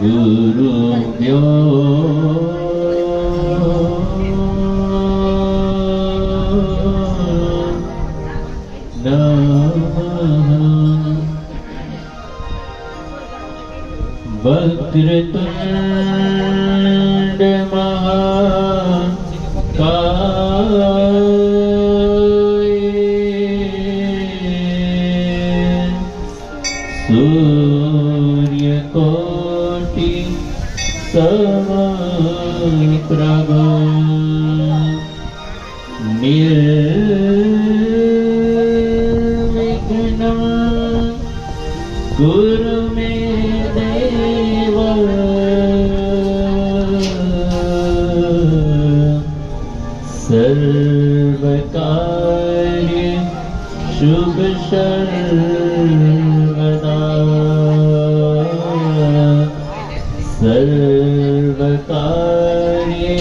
गुरुभ्यो वक्रतुंड महाकाय सूर्यकोटि समप्रभ निर्विघ्नं कुरु मे देव सर्वकार्य शुभ सर्वदा सर्वकार्य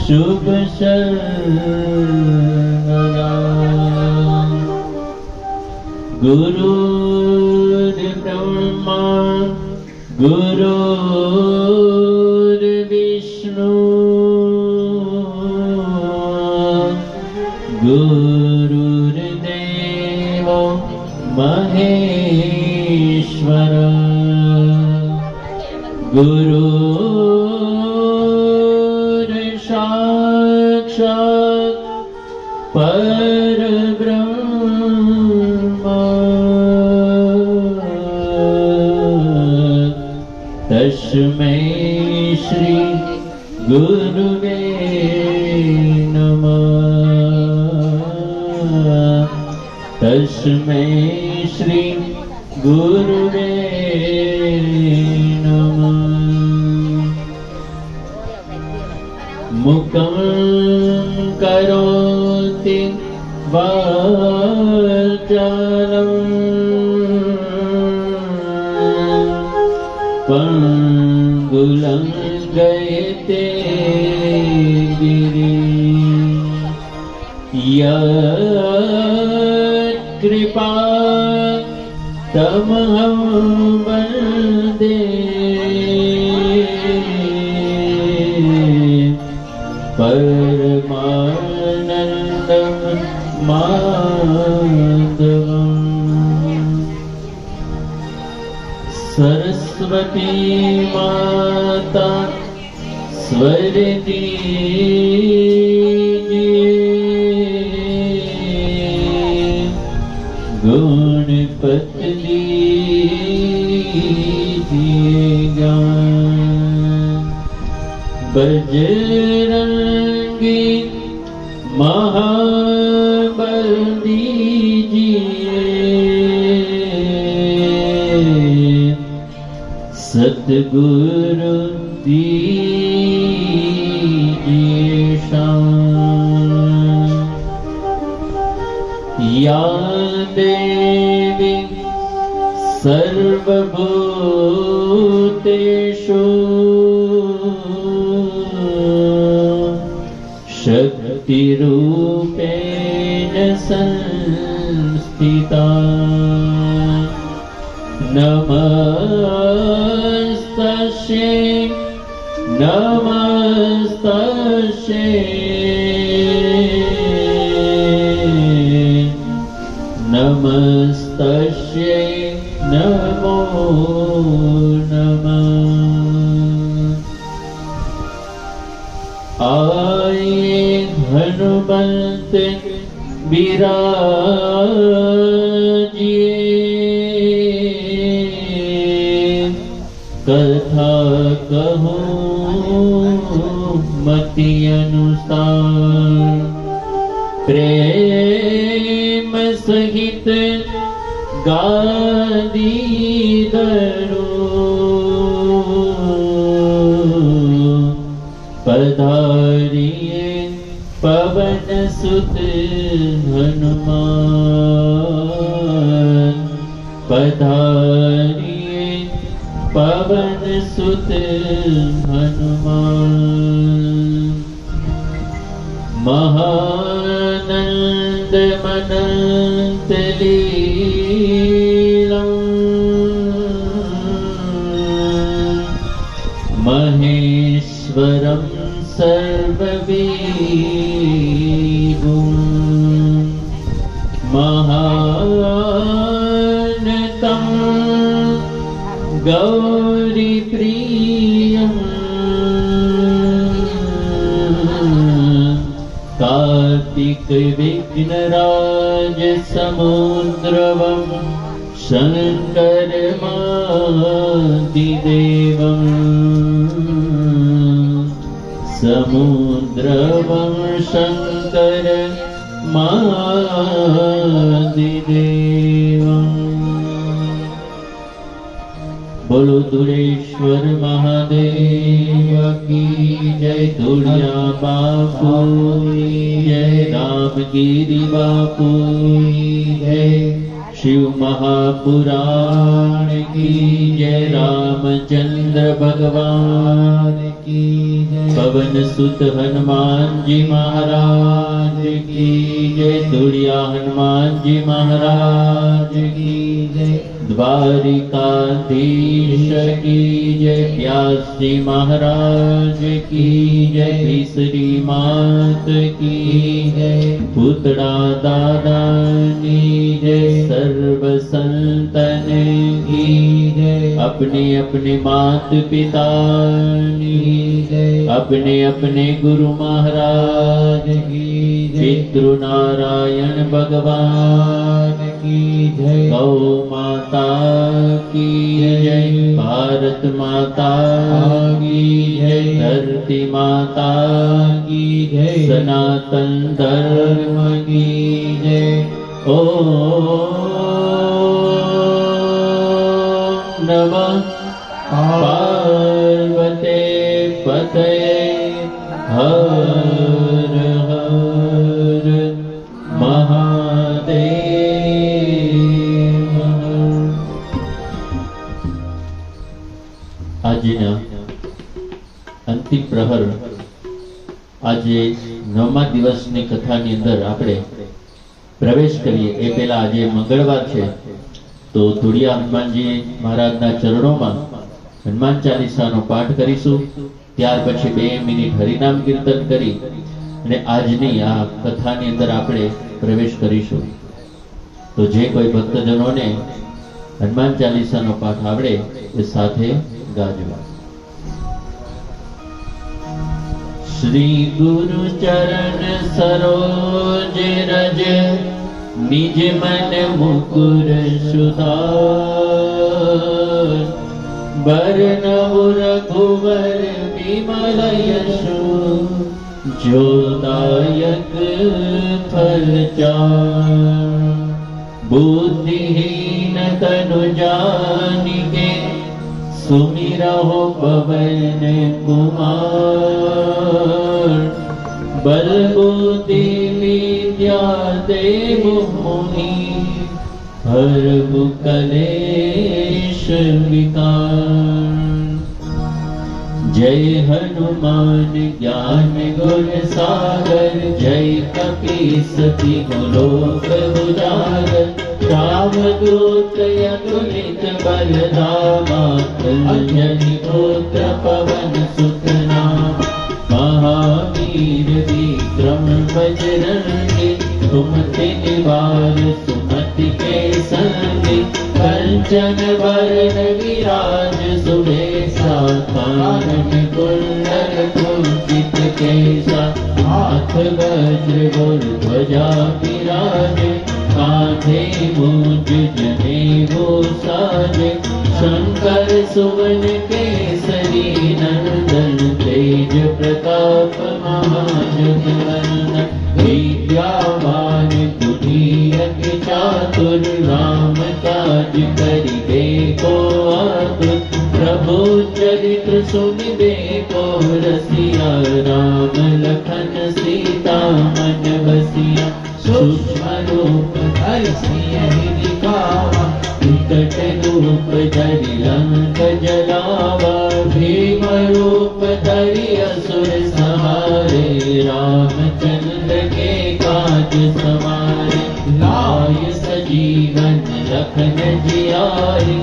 शुभ सर्वदा गुरुर्ब्रह्मा गुरुर्विष्णु गुरुर्देव महेश्वर गुरुर्साक्षात् परब्रह्म तस्मै श्री गुरुवे नमः तस्मै श्री गुरुवे नमः मुखं करोति वाचालं पंगुलं गयते गिरिं यत्कृपा तमहं वन्दे परमानन्दं माधवम् सरस्वती माता स्वर दीजिए गुणपति दीजिएगा बजरंगी महाबल दीजिए सतगुरु दीजिए शान या देवी सर्वभूतेषु शक्तिरूपेण संस्थिता नमस्तस्यै नमस्तस्यै नमस्तस्यै नमो नमः आये हनुमंत विराजिए कथा कहूँ मति अनुसार प्रेम सहित गादी पधारिए पवन सुत हनुमान पधारिए पवन सुत हनुमान महानंद मनंत लीला ईश्वरं सर्वविभुं महानतं गौरीप्रियं कार्तिकविघ्नराज समुद्रवं शङ्करमादिदेवं समुद्रवं शङ्करमादिदेवम्। बोलो दुरेश्वर महादेव की जय। धुलिया बापू की जय। रामगिरी बापू की जय। शिव महापुराण की जय। रामचंद्र भगवान की जय। पवन सुत हनुमान जी महाराज की जय। धुलिया हनुमान जी महाराज की जय। द्वारिकाधीश की जय। व्यासी महाराज की जय। तीसरी मात की जय। पुतड़ा दादा की जय। सर्व संतन की जय। अपने अपने मात पिता की जय। अपने अपने गुरु महाराज की जय। पितृ नारायण भगवान की जय। गौ माता की जय। भारत माता की जय। धरती माता की जय। सनातन धर्म की जय। ओम नमः पार्वते पतये हर हर महादेव। આજના અંતિમ પ્રહર આજે 9મા દિવસની કથાની અંદર આપણે પ્રવેશ કરીએ એ પહેલા આજે મંગળવાર છે તો ધુળિયા હનુમાનજી મહારાજના ચરણોમાં હનુમાન ચાલીસાનો પાઠ કરીશું। ત્યાર પછી 2 મિનિટ હરિનામ કીર્તન કરી અને આજની આ કથાની અંદર આપણે પ્રવેશ કરીશું। તો જે કોઈ ભક્તજનોને હનુમાન ચાલીસાનો પાઠ આવડે એ સાથે ગાજો। श्री गुरु चरण सरोज रज निज मन मुकुर सुधार। बरनउ रघुवर विमल यशु जो दायक फल चार। बुद्धिहीन तनु जानिके सुमिरहो पवन कुमार। बल बुद्धि विद्या देहु मुनि हरहु कलेश विकार। जय हनुमान ज्ञान गुण सागर। जय कपीसति लोक उजागर। रामदूत अतुलित बलधामा। अंजनी पुत्र पवन सुत नाम। महावीर विक्रम बजरंगी। सुमति निवार सुमति के संगी। कंचन वरण विराज सुबेसा। कानन कुंडल कुंचित केसा। हाथ वज्र और ध्वजा विराजे। कांधे मूंज जनेऊ साजे। शंकर सुवन केसरी नंदन। तेज प्रताप महाजगवंदन। विद्यावान बुद्धि अति चातुर। राम काज करिबे को आतुर। प्रभु चरित्र सुनिबे को रसिया। राम लखन सीता मन बसिया। सूक्ष्म रूप धरि सियहि दिखावा। विकट रूप धरि लंक जलावा। भीम रूप धरि असुर संहारे। रामचंद्र के काज सवारे। लाय सजीवन लखन जियारे।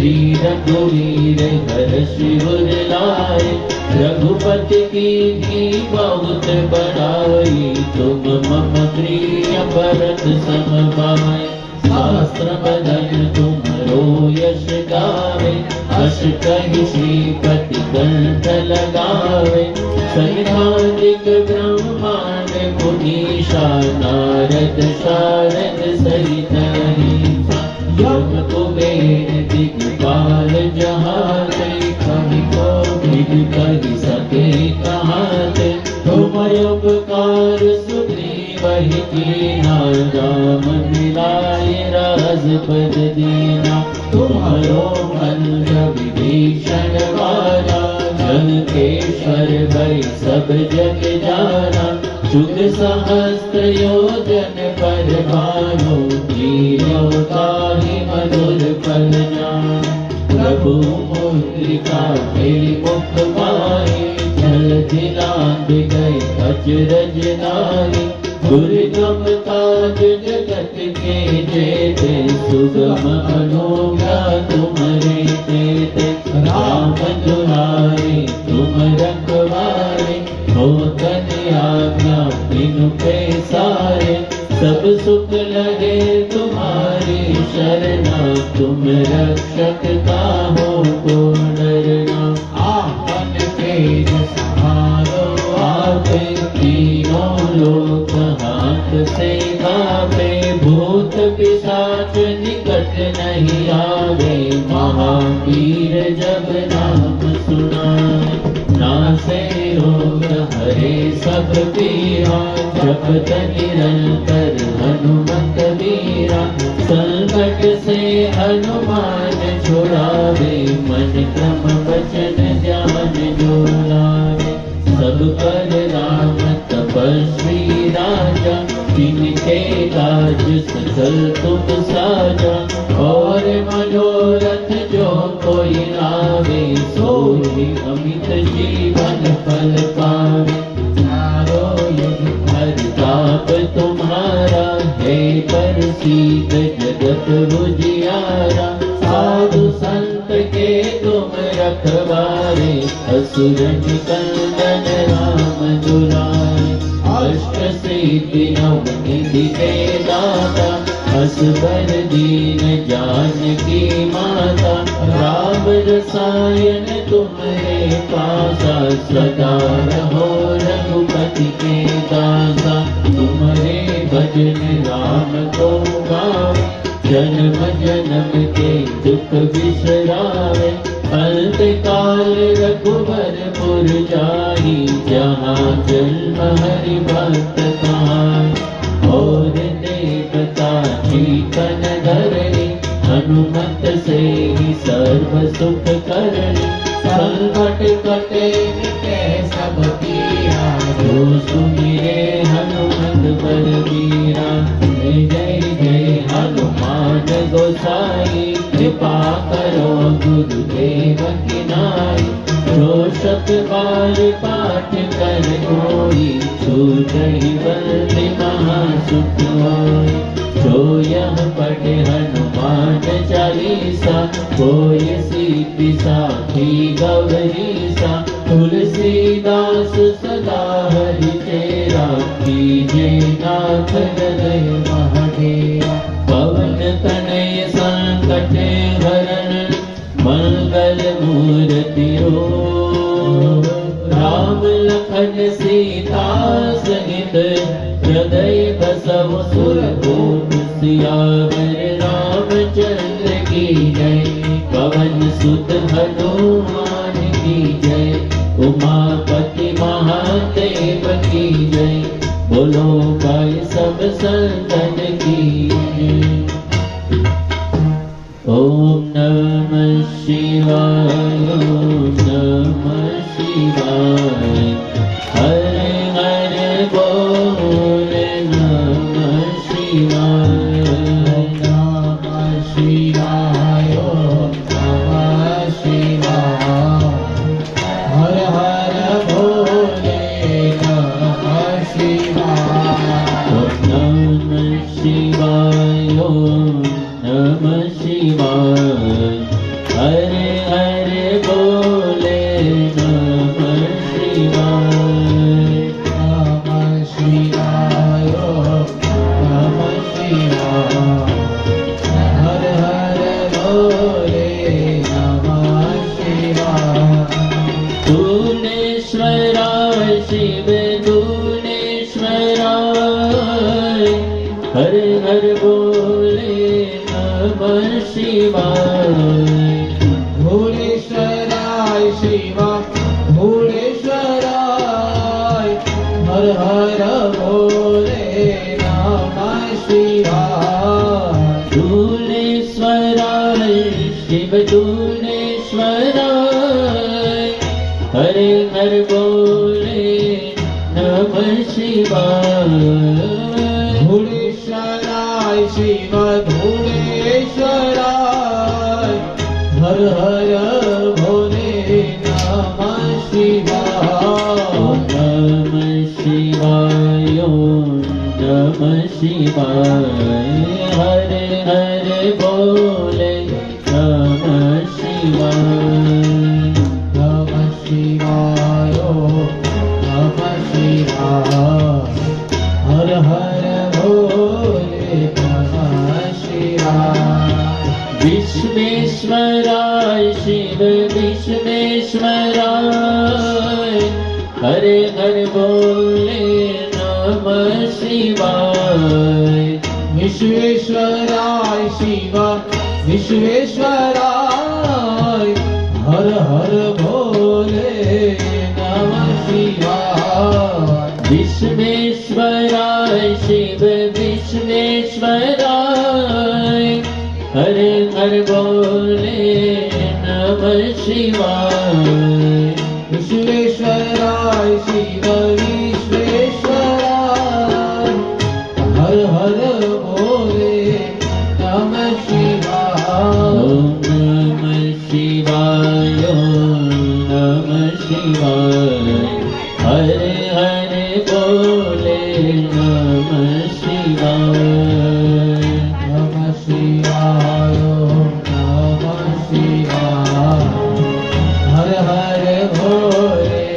श्री रघुवीर हर्ष उर लाए। रघुपति की बहुत बड़ाई, तुम मम प्रिय भरत सम भाई। शास्त्र बदन तुम्हारो यश गावे, अस कहि श्रीपति कंठ लगावे। सैद्धांतिक ब्रह्मांड मुनीषा, नारद शारद सहित अहिंसा। यम कुबेर दिक्पाल जहाते, कवि कोविद कहि सके कहाते। तुम उपकार सुग्रीवहि कीन्हा, राम मिलाए राजपद दीना। तुम्हारो मंत्र विभीषण वाला, लंकेश्वर भय सब जग जाना। जुग सहस्त्र योजन पर भानु, लील्यो ताहि मधुर फल जान। प्रभु मुद्रिका मेरी मुख माहि, जल दिलांग गए अचरज नाहि। दुर्गम काज जगत के जेते, सुगम अनुग्रह तुम्हारे तेते। राम दुलारे तुम रखवारे, हो तन आज्ञा बिनु पैसारे। सब सुख लगे तुम्हारी शरणा, तुम रक्षक काहू को डरना। आपन तेज सहारो आपे, तीनों लोक हाथ से कापे। भूत पिशाच निकट नहीं आवे, महावीर जब नाम सुनाए। नासे रोग हरे सब पीरा, जपत निरंतर हनुमत वीरा। संकट से हनुमान छुड़ावे, मन क्रम वचन ध्यान जो लावे। सब पर राम तपस्वी राजा, जिनके काज सकल तुम साजा। और मनोरथ जो कोई लावे, सोई अमित जीवन फल पावे। चारों युग प्रताप तुम्हारा, है प्रसिद्ध जगत उजियारा। साधु संत के तुम रखवारे, असुर निकंदन राम दुलारे। अष्ट सिद्धि नव निधि के दाता, असबर दीन जानकी माता। राम रसायन तुम्हारे पासा, सदा रहो रघुपति के दासा। तुम्हारे भजन राम को गावे, जन्म जन्म के दुख बिसरावे। अंत काल रघुबरपुर जाई, जहाँ जन्म हरि भक्त कहाई। और देवता चीतन धरणी, हनुमत से ही सर्व सुख करणी। संकट कटे मिटे सब पीरा, जो सुमिरे हनुमत बलबीरा। जय जय जय हनुमान गोसाई, कृपा करो गुरुदेव की नाई। जो शत बार पाठ कर कोई, छूटहि बंदी महासुख होई। जो यह पढ़े हनुमान चालीसा, कोई सीति साखी गौरीसा। तुलसीदास सदा हरि चेरा, कीजे नाथ हृदय महाडेरा। पवन तनय संकट हरण, मंगल मूर्ति राम लखन सीता सहित, हृदय बसव सुरभूप। सियावर रामचंद्र की जय, पवन सुत हनुमान की जय। उमापति महादेव की जय, बोलो भाई सब संतन की जय। ओम नमः शिवाय, ओम नमः शिवाय। हरे हरे बोल नमः शिवाय, नमः शिवाय, नमः शिवाय। हर हर शिव धूलेश्वराय हर हर भोले नमः शिवाय धूलेश्वराय शिव धूलेश्वराय हरे हर बोले नमः शिवाय धूलेश्वराय शिव धूलेश्वराय हर हर भोले नमः शिवाय नमः शिवाय नमः शिवाय हरे हरे बोले नमः शिवाय नमः शिवाय नमः शिवाय हर हर भोले नमः शिवाय विश्वेश्वराय शिव विश्वेश्वराय हरे हर बोले नमः शिवाय विश्वेश्वराय शिव विश्वेश्वराय हर हर भोले नमः शिवाय विश्वेश्वराय शिव विश्वेश्वराय हरे हर बोले नमः शिवाय विश्वेश्वराय शिव विश्वेश्वराय हर हर भोले नमः शिवाय ओम नमः शिवाय ओम नमः शिवाय हरे हरे बोले नमः शिवाय नमः शिवाय नमः शिवाय हर हर भोले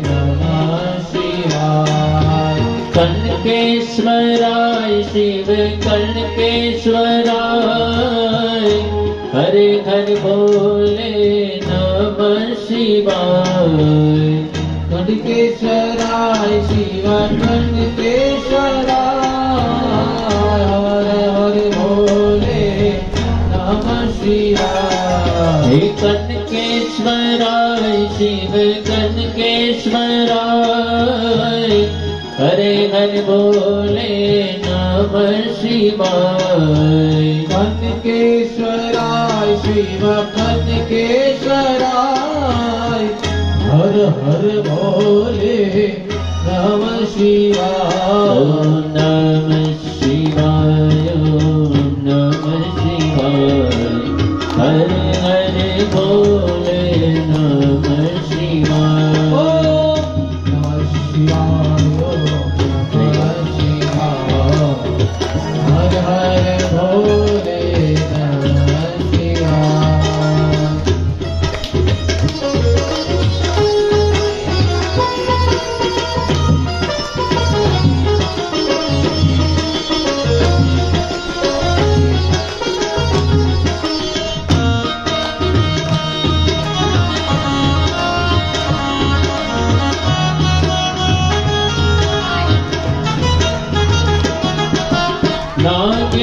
नमः शिवाय कनकेश्वराय शिव कनकेश्वराय हरे हर बोले नमः शिवाय कनकेश्वराय शिव कनकेश्वराय हर हर भोले नमः शिवाय हे कनकेश्वराय शिव कनकेश्वराय हरे हर बोले नमः शिवाय कनकेश्वराय शिव कनकेश्वराय हर हर भोले नमः शिवाय ओम नमः शिवाय ओम नमः शिवाय हरे हरे बोले नमः शिवाय ओम नमः शिवाय नमः शिवाय हर हर भोले नमः शिवाय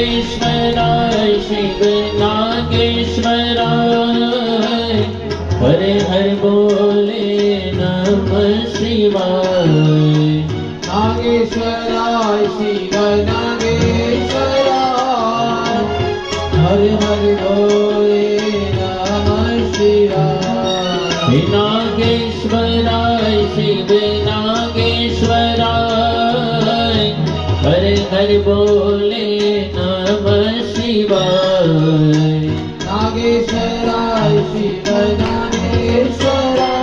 नागेश्वराय शिव नागेश्वराय हरे हर बोले नमः शिवाय नागेश्वराय शिव नागेश्वराय हर हर भोले नमः शिवाय हे नागेश्वराय शिव नागेश्वराय हरे हर बोले नमः शिवाय नागेश्वराय शिव नागेश्वराय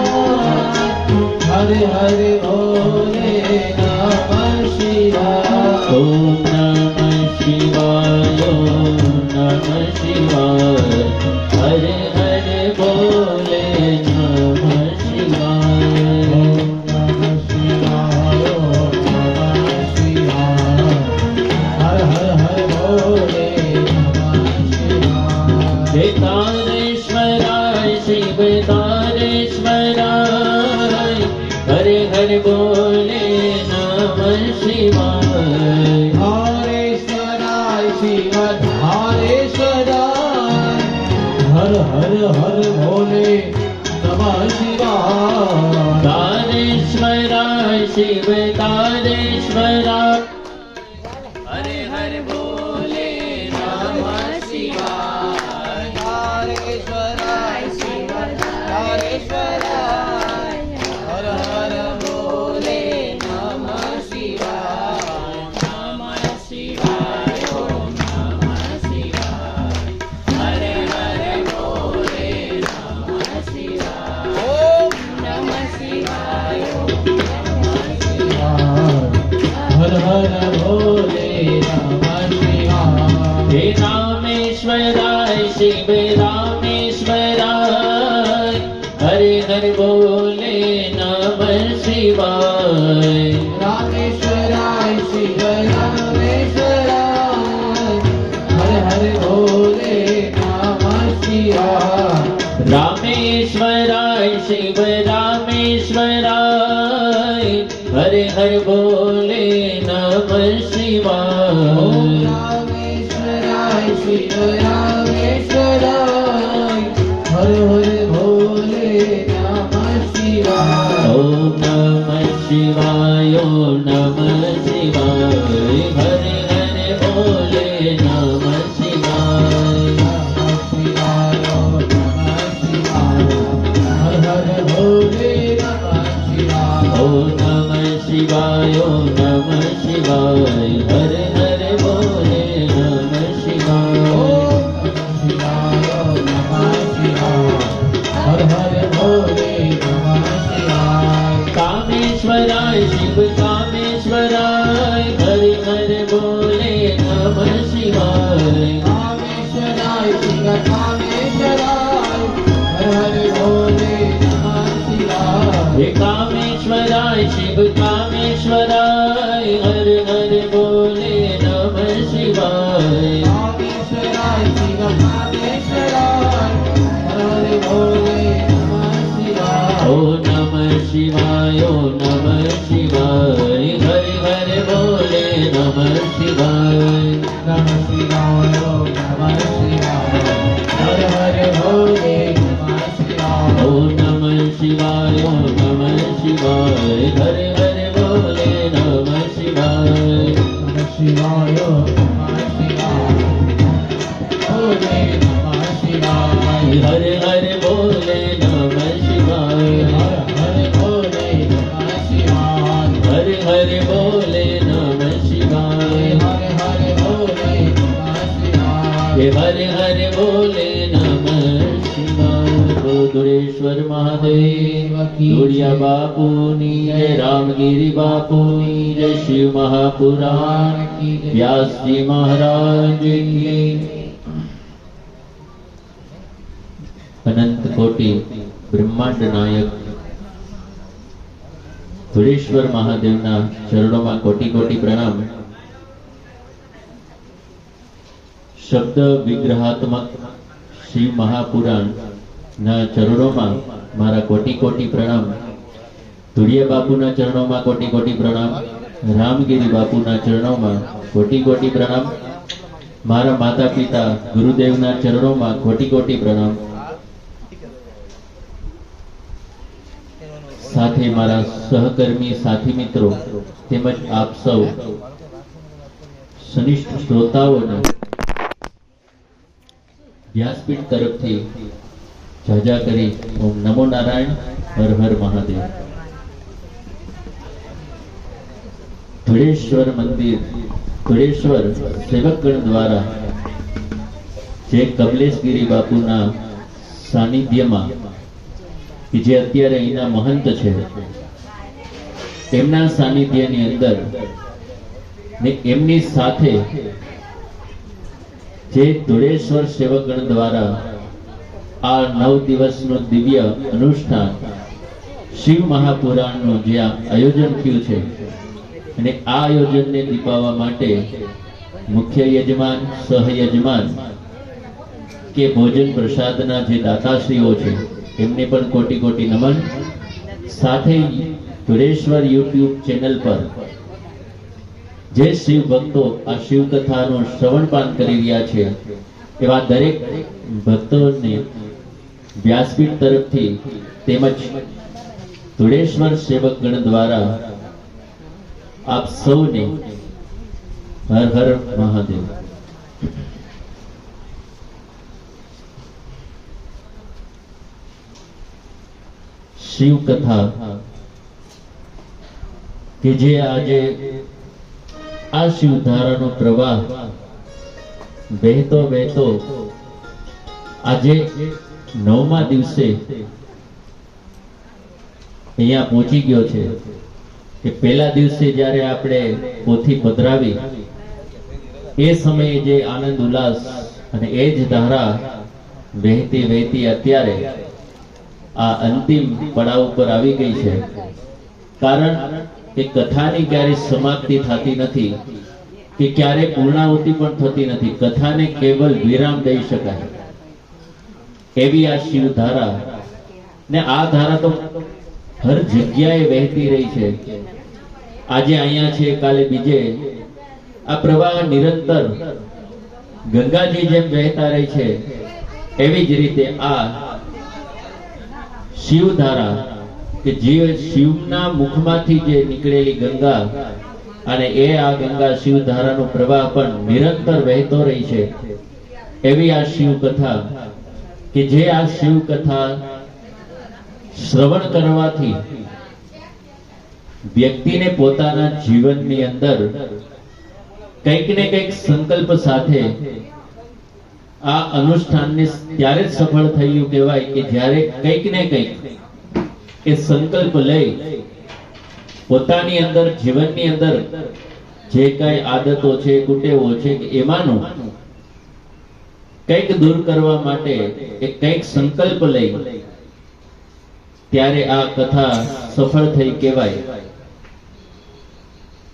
हर हर भोले नमः शिवाय ओम नमः शिवाय ओम नमः शिवाय हरे हरे बोले नमः शिवाय ओम नमः शिवाय ओम नमः शिवाय हर हर हर भोले नमः शिवाय हे तारेश्वराय शिव तारेश्वराय हरे हरे बोले શિવાય તારેશ્વરાય શિવ તારેશ્વરાય હરે હરે બોલે નમઃ શિવાય તારેશ્વરાય શિવ તારેશ્વરાય હર હર બોલે નમઃ શિવાય નમઃ શિવાય ઓમ નમઃ શિવાય હરે હરે બોલે નમઃ શિવાય ઓમ નમઃ શિવાય ઓમ હર હર ભોલે નમઃ શિવાય હે રામેશ્વરાય શિવ રામેશ્વરાય હરે હરે બોલે નમઃ શિવાય રામેશ્વરાય શિવ રામેશ્વરાય હર હર ભોલે નમઃ શિવાય રામેશ્વરાય શિવ રામેશ્વરાય હરે હરે બોલે નમઃ શિવાય ઓમ રામેશ્વરાય શિવ રામેશ્વરાય હર હર ભોલે નમઃ શિવાય ઓમ નમઃ શિવાય ઓમ નમઃ શિવાય હરે હરે બોલે નમઃ શિવાય ઓમ નમઃ શિવાય ઓમ નમઃ શિવાય હરે હરે બોલે નમઃ શિવાય કામેશ્વરાય શિવ કામેશ્વરાય હરે હરે બોલે નમઃ શિવાય હે કામેશ્વરાય શિવ કામેશ્વરાય હરે હરે બોલે નમઃ શિવાય ઓ નમઃ શિવાય ઓ નમઃ શિવાય હરે હરે બોલે નમઃ શિવાય ઓ નમઃ શિવાય ઓ નમઃ શિવાય હરે હરે બોલે નમઃ શિવાય શિવાય હરે હરે બોલે નમઃ શિવાય હરે હરે બોલે નમઃ શિવાય હે હરે હરે બોલે નમઃ શિવાય ગોધુરેશ્વર મહાદેવ ધોળિયા બાપુની જય રામગીરી બાપુની જય શિવ મહાપુરાણ વ્યાસજી મહારાજ કી અનંત કોટી બ્રહ્માંડ નાયક ધુળેશ્વર મહાદેવના ચરણોમાં કોટી કોટી પ્રણામ. શબ્દ વિગ્રહાત્મક શિવ મહાપુરાણ ના ચરણોમાં મારા કોટી કોટી પ્રણામ. ધુળિયા બાપુના ચરણોમાં કોટી કોટી પ્રણામ. રામગીરી બાપુના ચરણોમાં કોટી કોટી પ્રણામ. મારા માતા પિતા ગુરુદેવના ચરણોમાં કોટી કોટી પ્રણામ. સાથે મારા સહકર્મી સાથી મિત્રો તેમજ આપ સૌ સનિષ્ઠ શ્રોતાઓને વ્યાસપીઠ તરફથી જાજા કરી ઓમ નમો નારાયણ, હર હર મહાદેવ. ધુળેશ્વર મંદિર, ધુળેશ્વર સેવકગણ દ્વારા જે કમલેશગીરી બાપુના સાનિધ્યમાં કે જે અત્યારે અહીંના મહંત છે, એમના સાનિધ્યની અંદર ને એમની સાથે જે ધુળેશ્વર સેવકગણ દ્વારા આ 9 દિવસનું દિવ્ય અનુષ્ઠાન શિવ મહાપુરાણનું જે આયોજન થયું છે, અને આ આયોજનને દીપાવવા માટે મુખ્ય યજમાન, સહયજમાન કે ભોજન પ્રસાદના જે દાતાશ્રીઓ છે એમને પણ કોટી કોટી નમન. સાથે ધુળેશ્વર યુટ્યુબ ચેનલ પર જે શિવ ભક્તો આ શિવ કથાનું શ્રવણપાન કરી રહ્યા છે એવા દરેક ભક્તોને વ્યાસપીઠ તરફથી તેમજ ધુળેશ્વર સેવકગણ દ્વારા આપ સૌને હર હર મહાદેવ. શિવ કથા કે જે આજે આ શિવધારાનો પ્રવાહ વહેતો વહેતો આજે 9મા દિવસે અહીંયા પહોંચી ગયો છે કે પહેલા દિવસે જ્યારે આપણે પોથી પધરાવી એ સમયે જે આનંદ ઉલ્લાસ અને એ જ ધારા વહેતી વહેતી અત્યારે આ અંતિમ પડાવ ઉપર આવી ગઈ છે. કારણ કે કથાની ક્યારે સમાપ્તિ થતી નથી કે ક્યારે પૂર્ણાહુતિ પણ થતી નથી. કથાને કેવલ વિરામ દઈ શકાય એવી આ શિવ ધારા ને આ ધારા તો હર જગ્યાએ વહેતી રહી છે. આજે અહીંયા છે, કાલે બીજે. આ પ્રવાહ નિરંતર ગંગાજી જેમ વહેતા રહે છે એવી જ રીતે આ શિવ ધારા કે જે શિવના મુખમાંથી જે નીકળેલી ગંગા અને એ આ ગંગા શિવ ધારાનો પ્રવાહ પણ નિરંતર વહેતો રહી છે એવી આ શિવ કથા કે જે આ શિવ કથા શ્રવણ કરવાથી વ્યક્તિને પોતાના જીવનની અંદર કંઈક ને કંઈક સંકલ્પ સાથે આ અનુષ્ઠાનને ત્યારે જ સફળ થયું કહેવાય કે જ્યારે કંઈક ને કંઈક એ સંકલ્પ લઈ પોતાની અંદર જીવનની અંદર જે કઈ આદતો છે, કુટેવો છે, એમાંનું કંઈક દૂર કરવા માટે એ કંઈક સંકલ્પ લઈ ત્યારે આ કથા સફળ થઈ કહેવાય.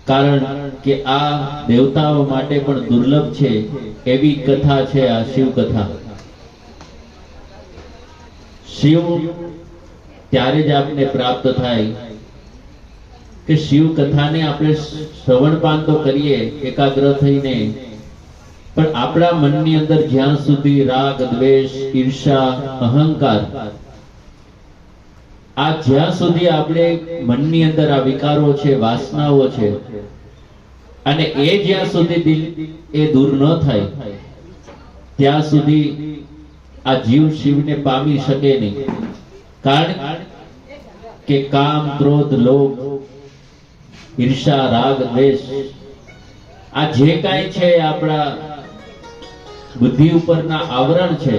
કારણ કે આ દેવતાઓ માટે પણ દુર્લભ છે એવી કથા છે આ શિવ કથા. શિવ ત્યારે જ આપને પ્રાપ્ત થાય કે શિવ કથાને આપણે શ્રવણપાન તો કરીએ એકાગ્ર થઈને, પણ આપણા મનની અંદર જ્યાં સુધી રાગ, દ્વેષ, ઈર્ષા, અહંકાર આ જ્યાં સુધી આપણે મનની અંદર આ વિકારો છે, વાસનાઓ છે, અને એ જ્યાં સુધી દિલ એ દૂર ન થાય ત્યાં સુધી આ જીવ શિવને પામી શકે નહીં. કારણ કે કામ, ક્રોધ, લોભ, ઈર્ષા, રાગ, દ્વેષ આ જે કાંઈ છે આપણા બુદ્ધિ ઉપરના આવરણ છે,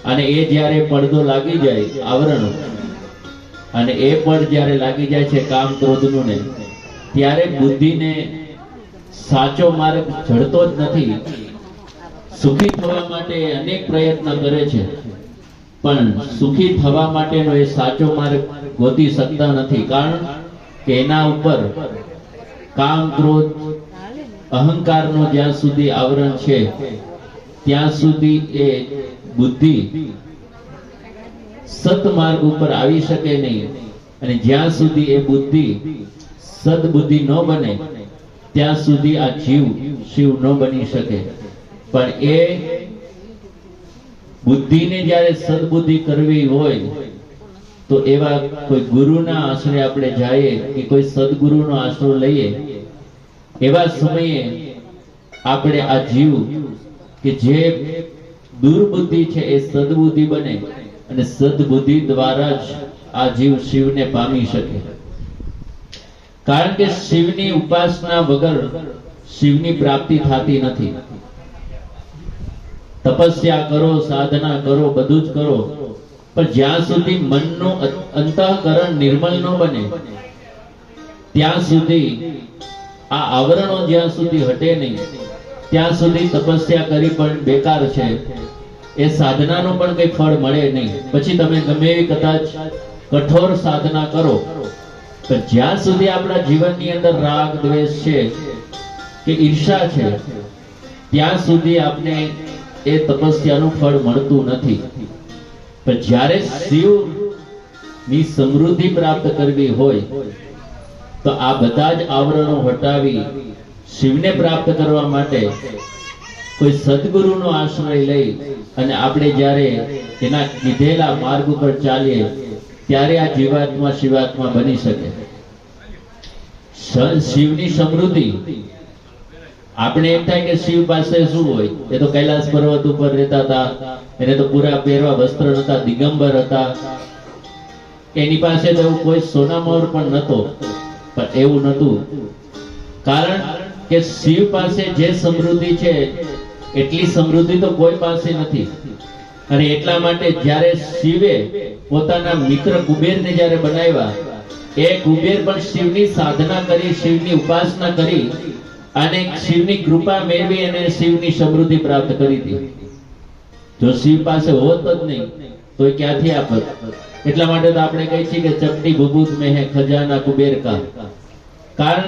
અને એ જ્યારે પડદો લાગી જાય આવરણ, અને એ પડ જ્યારે લાગી જાય છે કામ, ક્રોધનું ને, ત્યારે બુદ્ધિને સાચો માર્ગ જડતો જ નથી. સુખી થવા માટે અનેક પ્રયત્ન કરે છે, પણ સુખી થવા માટેનો એ સાચો માર્ગ ગોતી શકતા નથી. કારણ કે એના ઉપર કામ, ક્રોધ, અહંકારનો જ્યાં સુધી આવરણ છે ત્યાં સુધી એ બુદ્ધિ સતમાર્ગ ઉપર આવી શકે નહીં. અને જ્યાં સુધી એ બુદ્ધિ સદબુદ્ધિ ન બને ત્યાં સુધી આ જીવ શિવ ન બની શકે. પણ એ બુદ્ધિને જ્યારે સદબુદ્ધિ કરવી હોય તો એવા કોઈ ગુરુના આશ્રય આપણે જઈએ કે કોઈ સદગુરુનો આશરો લઈએ, એવા સમયે આપણે આ જીવ કે જે દુર્બુદ્ધિ છે એ સદબુદ્ધિ બને, અને સદબુદ્ધિ દ્વારા જ આ જીવ શિવને પામી શકે. કારણ કે શિવની ઉપાસના વગર શિવની પ્રાપ્તિ થતી નથી. તપસ્યા કરો, સાધના કરો, બધું જ કરો, પણ જ્યાં સુધી મનનું અંતઃકરણ નિર્મળ ન બને ત્યાં સુધી આ આવરણો જ્યાં સુધી હટે નહીં ત્યાં સુધી તપસ્યા કરી પણ બેકાર છે. એ સાધનાનું પણ કઈ ફળ મળે નહીં. પછી તમે ગમે એવી કદાચ કઠોર સાધના કરો, પણ જ્યાં સુધી આપણા જીવનની અંદર રાગ, દ્વેષ છે કે ઈર્ષા છે ત્યાં સુધી આપણે એ તપસ્યાનું ફળ મળતું નથી. પણ જ્યારે શિવની સમૃદ્ધિ પ્રાપ્ત કરવી હોય તો આ બધા જ આવરણો હટાવી શિવને પ્રાપ્ત કરવા માટે કોઈ સદગુરુનો આશ્રય લઈ અને આપણે જ્યારે એના કીધેલા માર્ગ ઉપર ચાલીએ ત્યારે આ જીવાત્મા શિવાત્મા બની શકે. શિવની સમૃદ્ધિ આપણે એમ થાય કે શિવ પાસે શું હોય, એ તો કૈલાસ પર્વત ઉપર રહેતા હતા, એને તો પૂરા પહેરવા વસ્ત્ર હતા, દિગંબર હતા, એની પાસે તો એવું કોઈ સોનામોહર પણ નતો. પણ એવું નતું, કારણ કે શિવ પાસે જે સમૃદ્ધિ છે એટલી સમૃદ્ધિ તો કોઈ પાસે નથી. અને એટલા માટે જ્યારે શિવે પોતાના મિત્ર કુબેરને જ્યારે બનાવ્યા, એ કુબેર પણ શિવની સાધના કરી, શિવની ઉપાસના કરી અને શિવની કૃપા મેળવી અને શિવની સમૃદ્ધિ પ્રાપ્ત કરી હતી. જો શિવ પાસે હોત જ નહીં તો એ ક્યાંથી આપત. એટલા માટે તો આપણે કહીએ છીએ કે ચપટી ભભૂત મેં હે ખજાના કુબેર કા. કારણ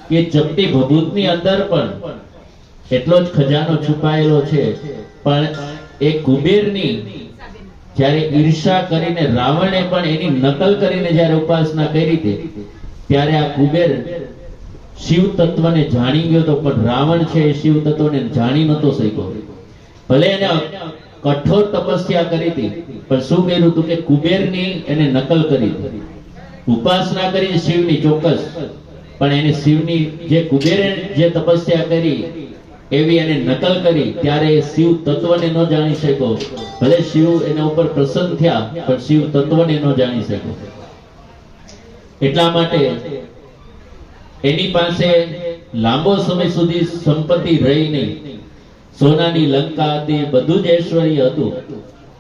કે ચપટી ભભૂતની અંદર પણ એટલો જ ખજાનો છુપાયેલો છે. પણ એ કુબેરની જ્યારે ઈર્ષા કરીને રાવણે પણ એની નકલ કરીને જ્યારે ઉપાસના કરી હતી, ત્યારે આ કુબેર શિવ તત્વને જાણી ગયો તો, પણ રાવણ છે એ શિવ તત્વને જાણી નતો શક્યો. ભલે એને કઠોર તપસ્યા કરી હતી, પણ શું કર્યું હતું કે કુબેરની એને નકલ કરી હતી. ઉપાસના કરી શિવની ચોક્કસ, પણ એને શિવની જે કુબેરે જે તપસ્યા કરી એવી એને નકલ કરી, ત્યારે એ શિવ તત્વને ન જાણી શક્યો. ભલે શિવ એના ઉપર પ્રસન્ન થયા, પણ શિવ તત્વને ન જાણી શક્યો. એટલા માટે એની પાસે લાંબો સમય સુધી સંપત્તિ રહી નહીં. સોનાની લંકા હતી, બધું જ ઐશ્વર્ય હતું,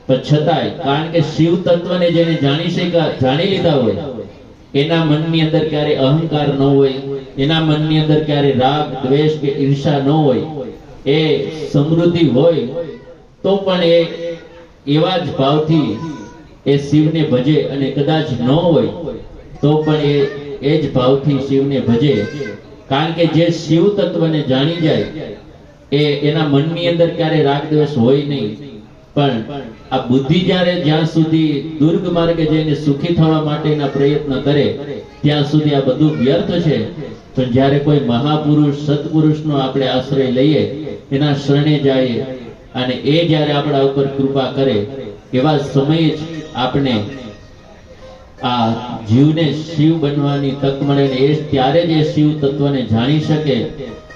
પણ છતાંય કારણ કે શિવ તત્વને જેને જાણી લીધા હોય, એના મનની અંદર ક્યારે અહંકાર ન હોય, એના મનની અંદર ક્યારે રાગ દ્વેષ કે ઈર્ષા ન હોય. એ સમૃદ્ધિ હોય તો પણ એ એવા જ ભાવથી એ શિવને ભજે, અને કદાચ ન હોય તો પણ એ જ ભાવથી શિવને ભજે. કારણ કે જે શિવ તત્વને જાણી જાય એના મનની અંદર ક્યારે રાગ દ્વેષ હોય નહીં. પણ આ બુદ્ધિ જ્યાં સુધી દુર્ગ માર્ગે જઈને સુખી થવા માટેના પ્રયત્ન કરે, ત્યાં સુધી આ બધું વ્યર્થ છે. પણ જ્યારે કોઈ મહાપુરુષ સત્પુરુષનો આપણે આશ્રય લઈએ, એના શરણે જઈએ, અને એ જ્યારે આપણા ઉપર કૃપા કરે, એવા સમયે જ આપણે આ જીવને શિવ બનવાની તક મળે. ને એ ત્યારે જ એ શિવ તત્વને જાણી શકે.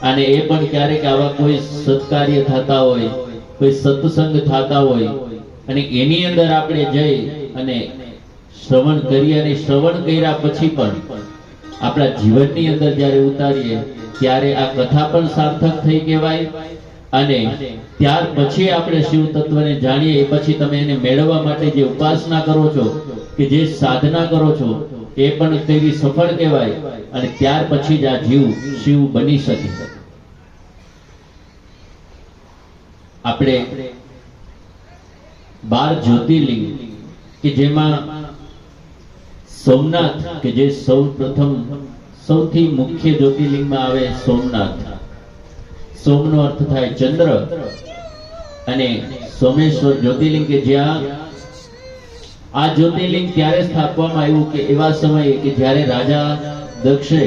અને એ પણ ક્યારેક આવા કોઈ સત્કાર્ય થતા હોય, કોઈ સત્સંગ થતા હોય, અને એની અંદર આપણે જઈ અને શ્રવણ કરીએ, અને શ્રવણ કર્યા પછી પણ આપણા જીવનની અંદર જ્યારે ઉતારીએ, ત્યારે આ કથા પણ સાર્થક થઈ કહેવાય. અને ત્યાર પછી આપણે શિવ તત્વને જાણીએ, એ પછી તમે એને મેળવવા માટે જે ઉપાસના કરો છો કે જે સાધના કરો છો, એ પણ તેવી સફળ કહેવાય. અને ત્યાર પછી જ આ જીવ શિવ બની શકે. આપણે 12 જ્યોતિર્લિંગ કે જેમાં સોમનાથ કે જે સૌથી મુખ્ય જ્યોતિર્લિંગમાં આવે સોમનાથ. સોમનો અર્થ થાય ચંદ્ર, અને સોમેશ્વર જ્યોતિર્લિંગ કે જ્યાં આ જ્યોતિર્લિંગ ત્યારે સ્થાપવામાં આવ્યું કે એવા સમયે કે જ્યારે રાજા દક્ષે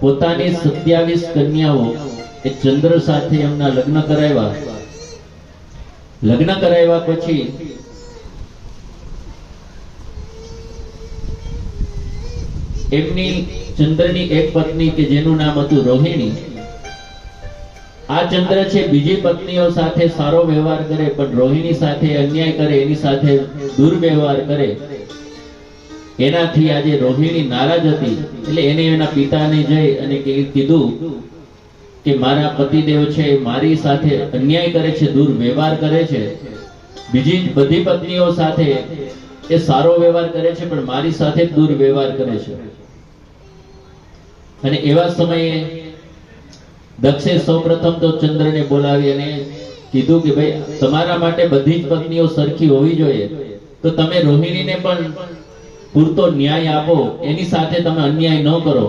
પોતાની 27 કન્યાઓ એ ચંદ્ર સાથે એમના લગ્ન કરાવ્યા પછી એમની ચંદ્રની એક પત્ની કે જેનું નામ હતું રોહિણી, આ ચંદ્ર છે બીજી પત્નીઓ સાથે સારો વ્યવહાર કરે, પણ રોહિણી સાથે અન્યાય કરે, એની સાથે દુર્વ્યવહાર કરે. એનાથી આજે રોહિણી નારાજ હતી. એટલે એને એના પિતાને જઈ અને કીધું કે મારા પતિદેવ છે મારી સાથે અન્યાય કરે છે, દુર્વ્યવહાર કરે છે. બીજી બધી પત્નીઓ સાથે એ સારો વ્યવહાર કરે છે, પણ મારી સાથે દુર્વ્યવહાર કરે છે. અને એવા સમયે દક્ષે સૌપ્રથમ તો ચંદ્રને બોલાવી અને કીધું કે ભાઈ તમારા માટે બધી જ પત્નીઓ સરખી હોવી જોઈએ, તો તમે રોહિણીને પણ પૂરતો ન્યાય આપો, એની સાથે તમે અન્યાય ન કરો.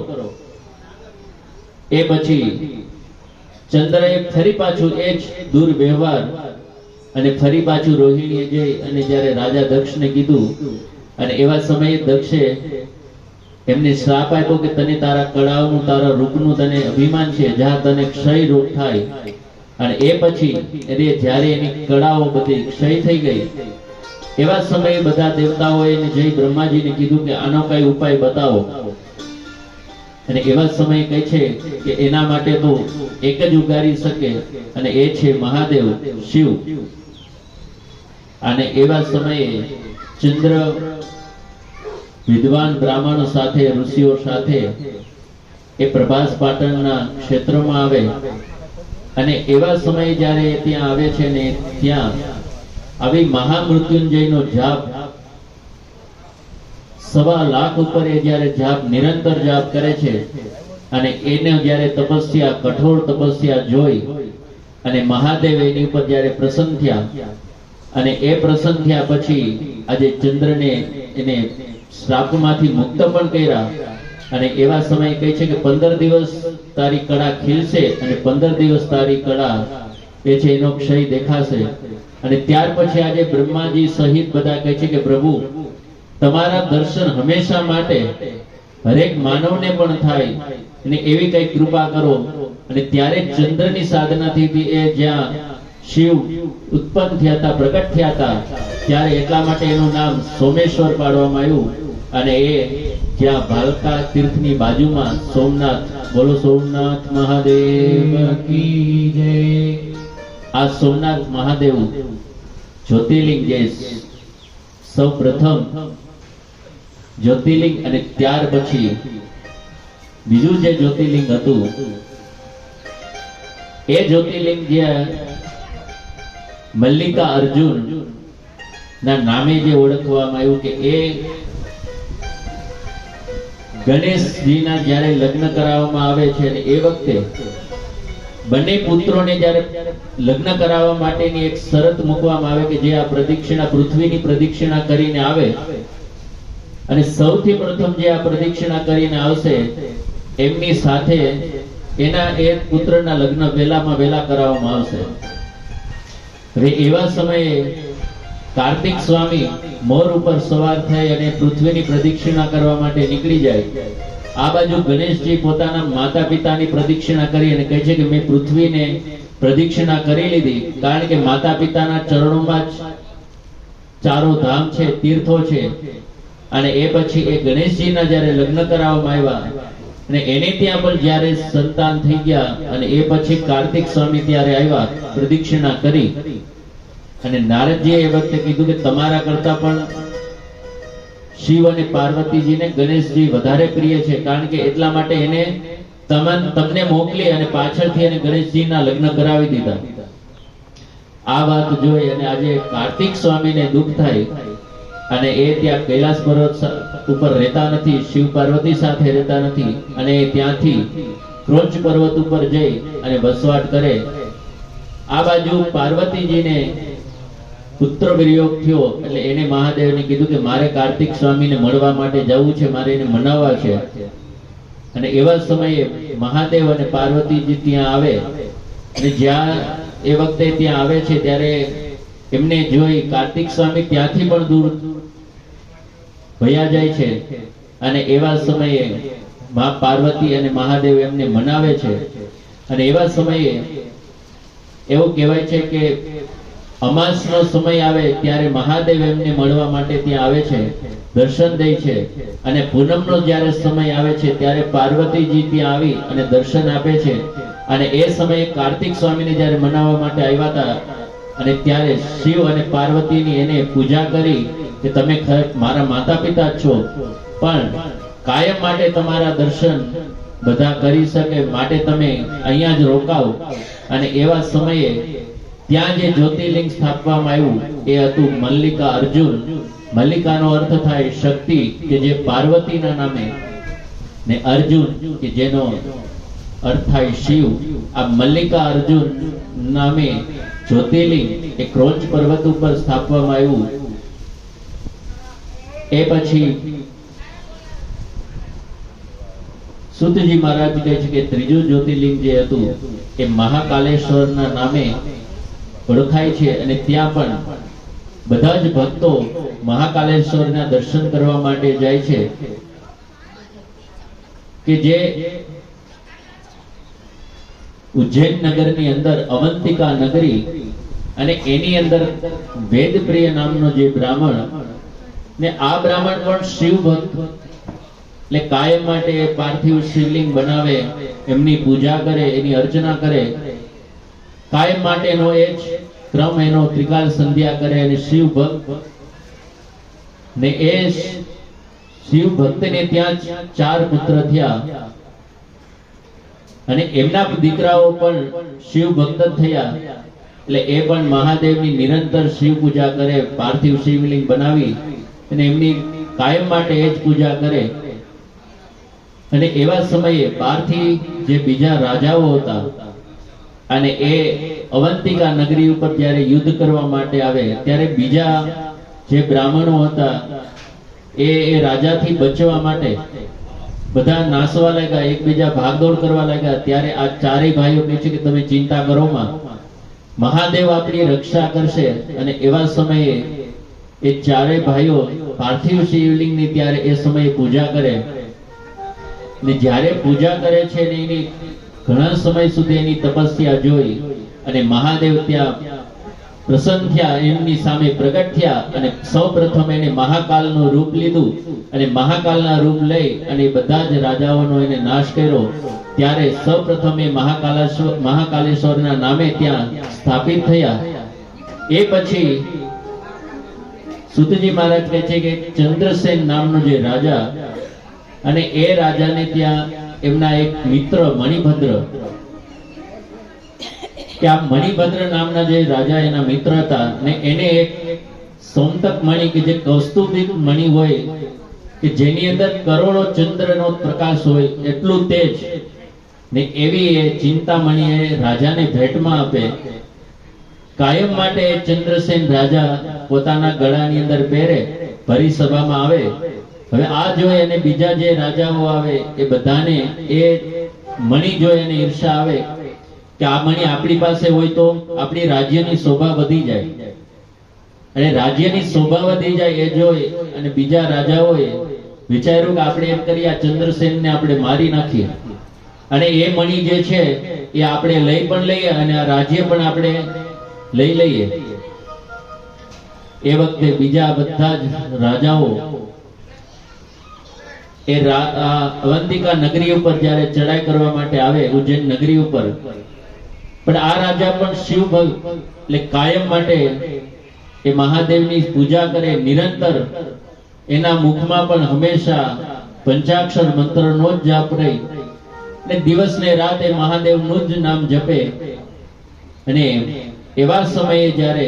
એ પછી ચંદ્રએ ફરી પાછું એ જ દુર્વ્યવહાર, અને ફરી પાછું રોહિણીએ જઈ અને જ્યારે રાજા દક્ષને કીધું, અને એવા સમયે દક્ષે એમને શ્રાપ આપ્યો કે તને તારા કળાઓનું તારા રૂપનું તને અભિમાન છે, જ્યાં તને ક્ષય રોગ થાય. અને એ પછી જ્યારે એની કળાઓ બધી ક્ષય થઈ ગઈ, એવા સમયે બધા દેવતાઓએ જઈ બ્રહ્માજીને કીધું કે આનો કઈ ઉપાય બતાવો. અને એવા સમયે કહે છે કે એના માટે તો એક જ ઉગારી શકે, અને એ છે મહાદેવ શિવ. અને એવા સમયે ચંદ્ર વિદ્વાન બ્રાહ્મણો સાથે, ઋષિઓ સાથે એ પ્રભાસ પાટણના ક્ષેત્રમાં આવે. અને એવા સમયે જ્યારે ત્યાં આવે છે ને ત્યાં આવી મહામૃત્યુંજયનો જાપ 1.25 લાખ ઉપર એ જ્યારે જાપ નિરંતર જાપ કરે છે, અને એને જ્યારે તપસ્યા, કઠોર તપસ્યા જોઈ અને મહાદેવ એની ઉપર જ્યારે પ્રસન્ન થયા, અને એ પ્રસન્ન થયા પછી આજે ચંદ્રને એને શ્રાપમાંથી મુક્ત પણ કર્યા. અને એવા સમયે કહે છે કે 15 દિવસ તારી કળા ખીલશે અને 15 દિવસ તારી કળા એ છે એનો ક્ષય દેખાશે. અને ત્યાર પછી આજે બ્રહ્માજી સહિત બધા કહે છે કે પ્રભુ તમારા દર્શન હંમેશા માટે હરેક માનવને પણ થાય અને એવી કઈ કૃપા કરો. અને ત્યારે ચંદ્રની સાધનાથી એ જ્યાં શિવ ઉત્પન્ન થયા હતા, પ્રગટ થયા હતા, ત્યારે એટલા માટે એનું નામ સોમેશ્વર પાડવામાં આવ્યું. અને એ જ્યાં ભાલકા તીર્થની બાજુમાં સોમનાથ, બોલો સોમનાથ મહાદેવ કી જય. આ સોમનાથ મહાદેવ જ્યોતિર્લિંગ જે સૌ પ્રથમ જ્યોતિર્લિંગ, અને ત્યાર પછી બીજું જે જ્યોતિર્લિંગ હતું એ જ્યોતિર્લિંગ જે મલ્લિકા અર્જુન ના નામે જે ઓળખવામાં આવ્યું કે એ ગણેશજીના જ્યારે લગ્ન કરાવવામાં આવે છે, અને એ વખતે બંને પુત્રોને જ્યારે લગ્ન કરાવવા માટેની એક શરત મૂકવામાં આવે કે જે આ પ્રદક્ષિણા, પૃથ્વીની પ્રદક્ષિણા કરીને આવે, અને સૌથી પ્રથમ જે આ પ્રદક્ષિણા કરીને આવશે એમની સાથે એના એક પુત્રના લગ્ન વહેલામાં વહેલા કરાવવામાં આવશે. હવે એવા સમયે કાર્તિક સ્વામી મોર ઉપર સવાર થઈ અને પૃથ્વીની પ્રદક્ષિણા કરવા માટે નીકળી જાય. આ બાજુ ગણેશજી પોતાના માતા પિતાની પ્રદક્ષિણા કરી અને કહે છે કે મેં પૃથ્વીને પ્રદક્ષિણા કરી લીધી, કારણ કે માતા પિતાના ચરણોમાં જ ચારો ધામ છે, તીર્થો છે. અને એ પછી એ ગણેશજીના જ્યારે લગ્ન કરાવવામાં આવ્યા અને એને ત્યાં પણ જ્યારે સંતાન થઈ ગયા, અને એ પછી કાર્તિક સ્વામી ત્યારે આવ્યા, પ્રદક્ષિણા કરી. અને નારદજીએ એ વખતે કીધું કે તમારા કરતા પણ શિવ અને પાર્વતીજીને ગણેશજી વધારે પ્રિય છે, કારણ કે એટલા માટે એને તમને મોકલી અને પાછળથી એને ગણેશજીના લગ્ન કરાવી દીધા. આ વાત જોઈ અને આજે કાર્તિક સ્વામીને દુઃખ થાય, અને એ ત્યાં કૈલાસ પર્વત ઉપર રહેતા નથી, શિવ પાર્વતી સાથે રહેતા નથી, અને ત્યાંથી ક્રોંચ પર્વત ઉપર જઈ અને વસવાટ કરે. આ બાજુ પાર્વતીજીને પુત્ર વિયોગ થયો, એટલે એને મહાદેવને કીધું કે મારે કાર્તિક સ્વામીને મળવા માટે જવું છે, મારે એને મનાવવા છે. અને એવા સમયે મહાદેવ અને પાર્વતીજી ત્યાં આવે, અને જ્યાં એ વખતે ત્યાં આવે છે ત્યારે એમને જોઈ કાર્તિક સ્વામી ત્યાંથી પણ દૂર ભયા જાય છે. અને એવા સમયે મા પાર્વતી અને મહાદેવ એમને મનાવે છે. અને એવા સમયે એવું કહેવાય છે કે અમાસનો સમય આવે ત્યારે મહાદેવ એમને મળવા માટે ત્યાં આવે છે, દર્શન દે છે. અને પૂનમનો જ્યારે સમય આવે છે ત્યારે પાર્વતીજી ત્યાં આવી અને દર્શન આપે છે. અને એ સમયે કાર્તિક સ્વામીને જ્યારે મનાવવા માટે આવ્યા હતા, અને ત્યારે શિવ અને પાર્વતીની એને પૂજા કરી કે તમે મારા માતા પિતા છો, પણ કાયમ માટે તમારા દર્શન બધા કરી શકે માટે તમે અહીંયા જ રોકાઓ. અને એવા સમયે ત્યાં જે જ્યોતિર્લિંગ સ્થાપવામાં આવ્યું એ હતું મલ્લિકા અર્જુન. મલ્લિકાનો અર્થ થાય શક્તિ, કે જે પાર્વતીના નામે, ને અર્જુન કે જેનો અર્થ થાય શિવ. આ મલ્લિકા અર્જુન નામે જ્યોતિર્લિંગ એ ક્રોંચ પર્વત ઉપર સ્થાપવામાં આવ્યું. એ પછી સુતજી મહારાજ કહે છે કે ત્રીજું જ્યોતિર્લિંગ જે હતું એ મહાકાલેશ્વરના નામે ઓળખાય છે. અને ત્યાં પણ બધા જ ભક્તો મહાકાલેશ્વરના દર્શન કરવા માટે જાય છે, કે જે ઉજ્જૈન નગરની અંદર અવંતિકા નગરી અને એની અંદર વેદપ્રિય નામનો જે બ્રાહ્મણ, ને આ બ્રાહ્મણ પણ શિવ ભક્ત, એટલે કાયમ માટે પાર્થિવ શિવલિંગ બનાવે, એમની પૂજા કરે, એની અર્ચના કરે, કાયમ માટેનો એ જ ક્રમ એનો ત્રિકાલ સંધ્યા કરે. અને શિવ ભક્ત ને એ શિવ ભક્તને ત્યાં 4 પુત્ર થયા અને એમના દીકરાઓ પણ શિવ ભક્ત થયા. એટલે એ પણ મહાદેવની નિરંતર શિવ પૂજા કરે, પાર્થિવ શિવલિંગ બનાવી અને એમની કાયમ માટે એ જ પૂજા કરે. અને એવા સમયે બહારથી જે બીજા રાજાઓ હતા અને એ અવંતિકા નગરી ઉપર જ્યારે યુદ્ધ કરવા માટે આવે ત્યારે બીજા જે બ્રાહ્મણો હતા એ રાજાથી બચવા માટે બધા નાસવા લાગ્યા, એકબીજા ભાગદોડ કરવા લાગ્યા. ત્યારે આ ચારેય ભાઈઓ કહે છે કે તમે ચિંતા કરો માં, મહાદેવ આપણી રક્ષા કરશે. અને એવા સમયે એ ચારેય ભાઈઓ પાર્થિવ શિવલિંગની ત્યારે એ સમયે પૂજા કરે. ને જ્યારે પૂજા કરે છે ને એની ઘણા સમય સુધી એની તપસ્યા જોઈ અને મહાદેવ ત્યાં પ્રસન્ન થયા, એમની સામે પ્રગટ થયા અને સૌપ્રથમ એને મહાકાલનું રૂપ લીધું અને મહાકાલના રૂપ લઈ અને બધા જ રાજાઓનો એને નાશ કર્યો. ત્યારે સૌપ્રથમ એ મહાકાલેશ્વરના નામે ત્યાં સ્થાપિત થયા. એ પછી સુતજી મહારાજ કહે છે કે ચંદ્રસેન નામનો જે રાજા, અને એ રાજાને ત્યાં એમના એક મિત્ર મણિભદ્ર, કે આ મણિભદ્ર નામના જે રાજા એના મિત્ર હતા, ને એને એક સોમતક મણિ કે જે કૌસ્તુભિક મણિ હોય કે જેની અંદર કરોડો ચંદ્રનો પ્રકાશ હોય એટલું તેજ, ને એવી એ ચિંતામણી એ રાજાને ભેટમાં આપે. કાયમ માટે ચંદ્રસેન રાજા પોતાના ગળાની અંદર પહેરે, ભરી સભામાં આવે. હવે આ જોઈ અને બીજા જે રાજાઓ આવે એ બધાને એ મણિ જોઈ અને ઈર્ષા આવે કે આ મણિ આપણી પાસે હોય તો આપણી રાજ્યની શોભા વધી જાય. અને રાજ્યની શોભા વધી જાય એ જોઈ અને બીજા રાજાઓએ વિચાર્યું કે આપણે એમ કરીએ આ ચંદ્રસેનને આપણે મારી નાખીએ અને એ મણિ જે છે એ આપણે લઈ પણ લઈએ અને આ રાજ્ય પણ આપણે લઈ લઈએ. એ વખતે બીજા બધા જ રાજાઓ એ અવંતિકા નગરી ઉપર જ્યારે ચડાઈ કરવા માટે આવે, ઉજ્જૈન નગરી ઉપર, પણ આ રાજા પણ શિવ ભક્ત, એટલે કાયમ માટે એ મહાદેવની પૂજા કરે, નિરંતર એના મુખમાં પણ હંમેશા પંચાક્ષર મંત્રનો જ જાપ રહી અને દિવસ ને રાત એ મહાદેવનું જ નામ જપે. અને એવા સમયે જ્યારે